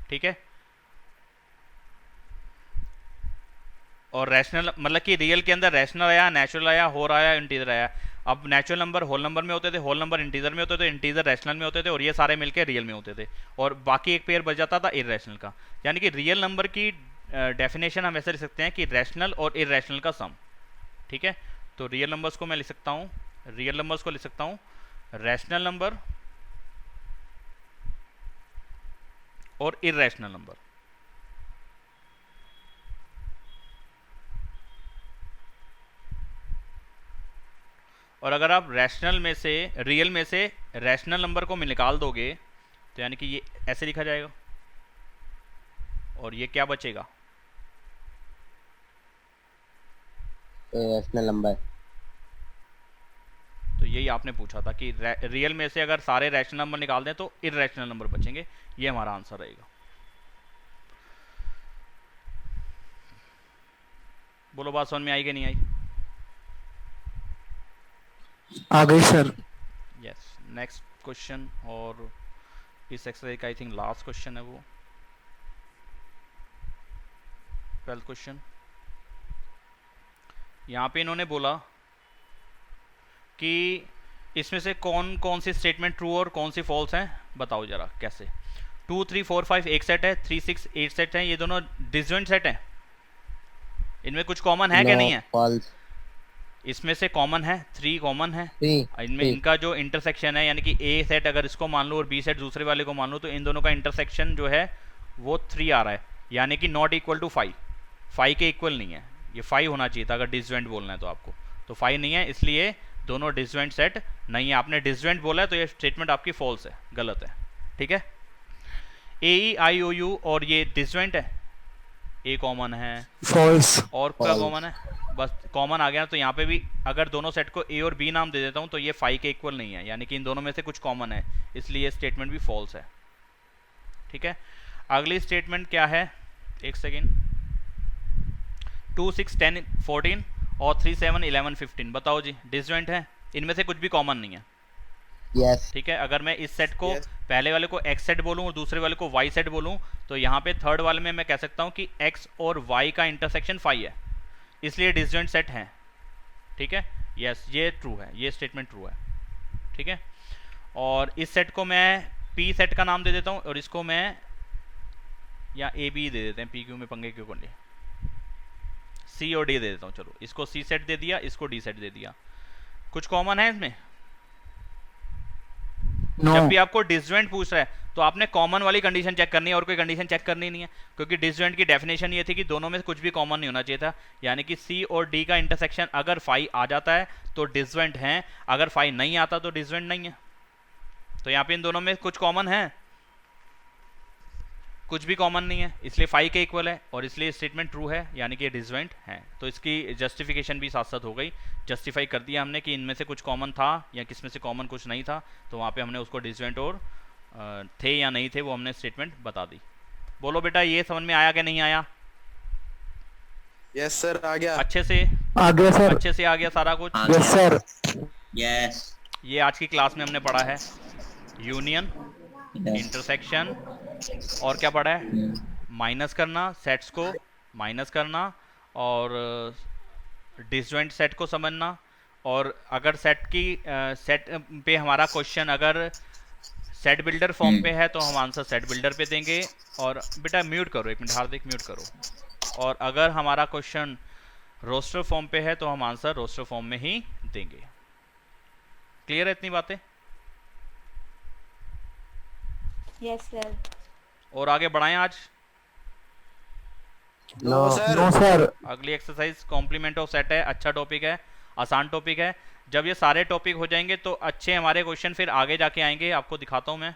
ठीक है, और रैशनल मतलब कि रियल के अंदर रैशनल आया, नेचुरल आया, होल आया, इंटीजर आया। अब नेचुरल नंबर होल नंबर में होते थे, होल नंबर इंटीजर में होते थे, इंटीजर रैशनल में होते थे, और ये सारे मिलके रियल में होते थे, और बाकी एक पेयर बच जाता था इरेशनल का। यानी कि रियल नंबर की डेफिनेशन हम ऐसे लिख सकते हैं कि रैशनल और इरेशनल का सम। ठीक है, तो रियल नंबर्स को मैं लिख सकता हूँ, रियल नंबर्स को लिख सकता हूँ रैशनल नंबर और इरेशनल नंबर। और अगर आप रैशनल में से, रियल में से रैशनल नंबर को निकाल दोगे तो यानी कि ये ऐसे लिखा जाएगा, और ये क्या बचेगा, रैशनल नंबर। तो यही आपने पूछा था कि रियल में से अगर सारे रैशनल नंबर निकाल दें तो इरेशनल नंबर बचेंगे। ये हमारा आंसर रहेगा। बोलो बात समझ में आई कि नहीं आई? आ गई सर। यस, नेक्स्ट क्वेश्चन, और इस एक्सरसाइज का आई थिंक लास्ट क्वेश्चन है वो, 12th क्वेश्चन। यहाँ पे इन्होंने बोला कि इसमें से कौन कौन सी स्टेटमेंट ट्रू और कौन सी फॉल्स हैं, बताओ जरा कैसे। 2 3 4 5 एक सेट है, 3 6 8 सेट है, ये दोनों डिसजॉइंट सेट हैं, इनमें कुछ कॉमन है क्या नहीं है? फॉल्स। इसमें से कॉमन है, 3 कॉमन है, 3 इनमें इनका जो इंटरसेक्शन है, यानी कि ए सेट अगर इसको मान लो और बी सेट दूसरे वाले को मान लो, तो इन दोनों का इंटरसेक्शन जो है वो 3 आ रहा है, यानी कि नॉट इक्वल टू 5, 5 के इक्वल नहीं है, ये 5 होना चाहिए था अगर डिसजॉइंट बोलना है तो आपको, तो 5 नहीं है, इसलिए दोनों डिसजॉइंट सेट नहीं है। आपने डिसजॉइंट बोला है तो ये स्टेटमेंट आपकी फॉल्स है, गलत है। ठीक है, AEIOU और ये डिसजॉइंट है, ए कॉमन है, फॉल्स। और क्या कॉमन है, बस कॉमन आ गया। तो यहाँ पे भी अगर दोनों सेट को ए और बी नाम दे देता हूँ तो ये 5 के इक्वल नहीं है, यानी कि इन दोनों में से कुछ कॉमन है, इसलिए ये स्टेटमेंट भी फॉल्स है। ठीक है, अगली स्टेटमेंट क्या है, एक सेकेंड। 2 6 10 14 और 3 7 11 15, बताओ जी, डिसजॉइंट है, इनमें से कुछ भी कॉमन नहीं है। यस। ठीक है, अगर मैं इस सेट को Yes. पहले वाले को x सेट बोलूं और दूसरे वाले को y सेट बोलूं, तो यहाँ पे थर्ड वाले में मैं कह सकता हूँ कि x और y का इंटरसेक्शन 5 है, इसलिए डिसजॉइंट सेट है। ठीक है, यस, ये ट्रू है, ये स्टेटमेंट ट्रू है। ठीक है, और इस सेट को मैं p सेट का नाम दे देता हूँ, और इसको मैं या a b दे देते हैं, p क्यू में पंगे क्यों कर लिए, c और d दे देता हूँ। चलो, इसको c सेट दे दिया, इसको d सेट दे दिया, कुछ कॉमन है इसमें? नो। जब भी आपको डिसजॉइंट पूछ रहा है तो आपने कॉमन वाली कंडीशन चेक करनी है, और कोई कंडीशन चेक करनी नहीं है, क्योंकि डिसजॉइंट की डेफिनेशन ये थी कि दोनों में से कुछ भी कॉमन नहीं होना चाहिए था, यानी कि सी और डी का इंटरसेक्शन अगर 5 आ जाता है तो डिसजॉइंट है, अगर 5 नहीं आता तो डिसजॉइंट नहीं है। तो यहाँ पे इन दोनों में कुछ कॉमन है, कुछ भी कॉमन नहीं है, इसलिए 5 के इक्वल है, और इसलिए स्टेटमेंट ट्रू है, यानी कि डिसजॉइंट है। तो इसकी जस्टिफिकेशन भी साथ साथ हो गई, जस्टिफाई कर दिया हमने कि इनमें से कुछ कॉमन था या किसमें से कॉमन कुछ नहीं था, तो वहाँ पे हमने उसको डिसजॉइंट और थे या नहीं थे वो हमने स्टेटमेंट बता दी। बोलो बेटा, ये समझ में आया कि नहीं आया? यस सर, आ गया। अच्छे से आ गया सर। अच्छे से आ गया सारा कुछ? हाँ, यस सर। यस। ये आज की क्लास में हमने पढ़ा है यूनियन, इंटरसेक्शन, और क्या पढ़ा है, माइनस करना, सेट्स को माइनस करना, और डिसजॉइंट सेट को समझना। और अगर सेट पे हमारा क्वेश्चन अगर सेट बिल्डर फॉर्म पे है तो हम आंसर सेट बिल्डर पे देंगे। और बेटा म्यूट करो, एक मिनट, हार्दिक म्यूट करो। और अगर हमारा क्वेश्चन रोस्टर फॉर्म पे है तो हम आंसर रोस्टर फॉर्म में ही देंगे। क्लियर है इतनी बातें? Yes sir. और आगे बढ़ाएं आज। No sir. No sir. अगली एक्सरसाइज कॉम्प्लीमेंट ऑफ सेट है, अच्छा टॉपिक है, आसान टॉपिक है। जब ये सारे टॉपिक हो जाएंगे तो अच्छे हमारे क्वेश्चन फिर आगे जाके आएंगे, आपको दिखाता हूँ मैं।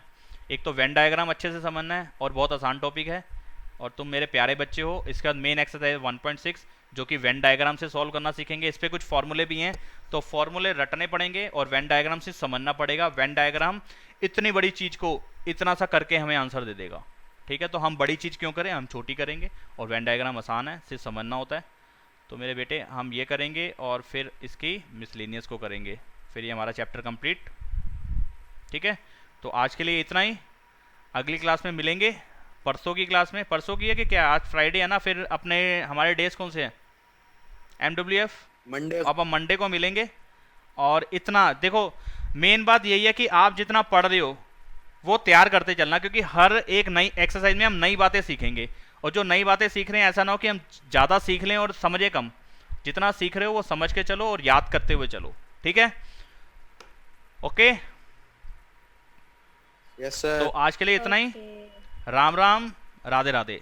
एक तो वेन डायग्राम अच्छे से समझना है, और बहुत आसान टॉपिक है, और तुम मेरे प्यारे बच्चे हो। इसके बाद मेन एक्सरसाइज 1.6 जो कि वेन डायग्राम से सॉल्व करना सीखेंगे। इस पर कुछ फॉर्मूले भी हैं, तो फॉर्मूले रटने पड़ेंगे और वेन डायग्राम से समझना पड़ेगा। वेन डायग्राम इतनी बड़ी चीज़ को इतना सा करके हमें आंसर दे देगा। ठीक है, तो हम बड़ी चीज़ क्यों करें, हम छोटी करेंगे। और वेन डायग्राम आसान है, सिर्फ समझना होता है। तो मेरे बेटे हम ये करेंगे और फिर इसकी मिसलेनियस को करेंगे, फिर ये हमारा चैप्टर कंप्लीट। ठीक है, तो आज के लिए इतना ही। अगली क्लास में मिलेंगे, परसों की क्लास में। परसों की है कि क्या, आज फ्राइडे है ना, फिर अपने हमारे डेज कौन से हैं? MWF Monday. अब हम मंडे को मिलेंगे और इतना देखो, मेन बात यही है कि आप जितना पढ़ रहे हो वो तैयार करते चलना, क्योंकि हर एक नई एक्सरसाइज में हम नई बातें सीखेंगे, और जो नई बातें सीख रहे हैं ऐसा ना हो कि हम ज़्यादा सीख लें और समझे कम। जितना सीख रहे हो वो समझ के चलो और याद करते हुए चलो, ठीक है? Okay, Yes, sir. तो आज के लिए इतना ही। Okay. राम राम, राधे राधे।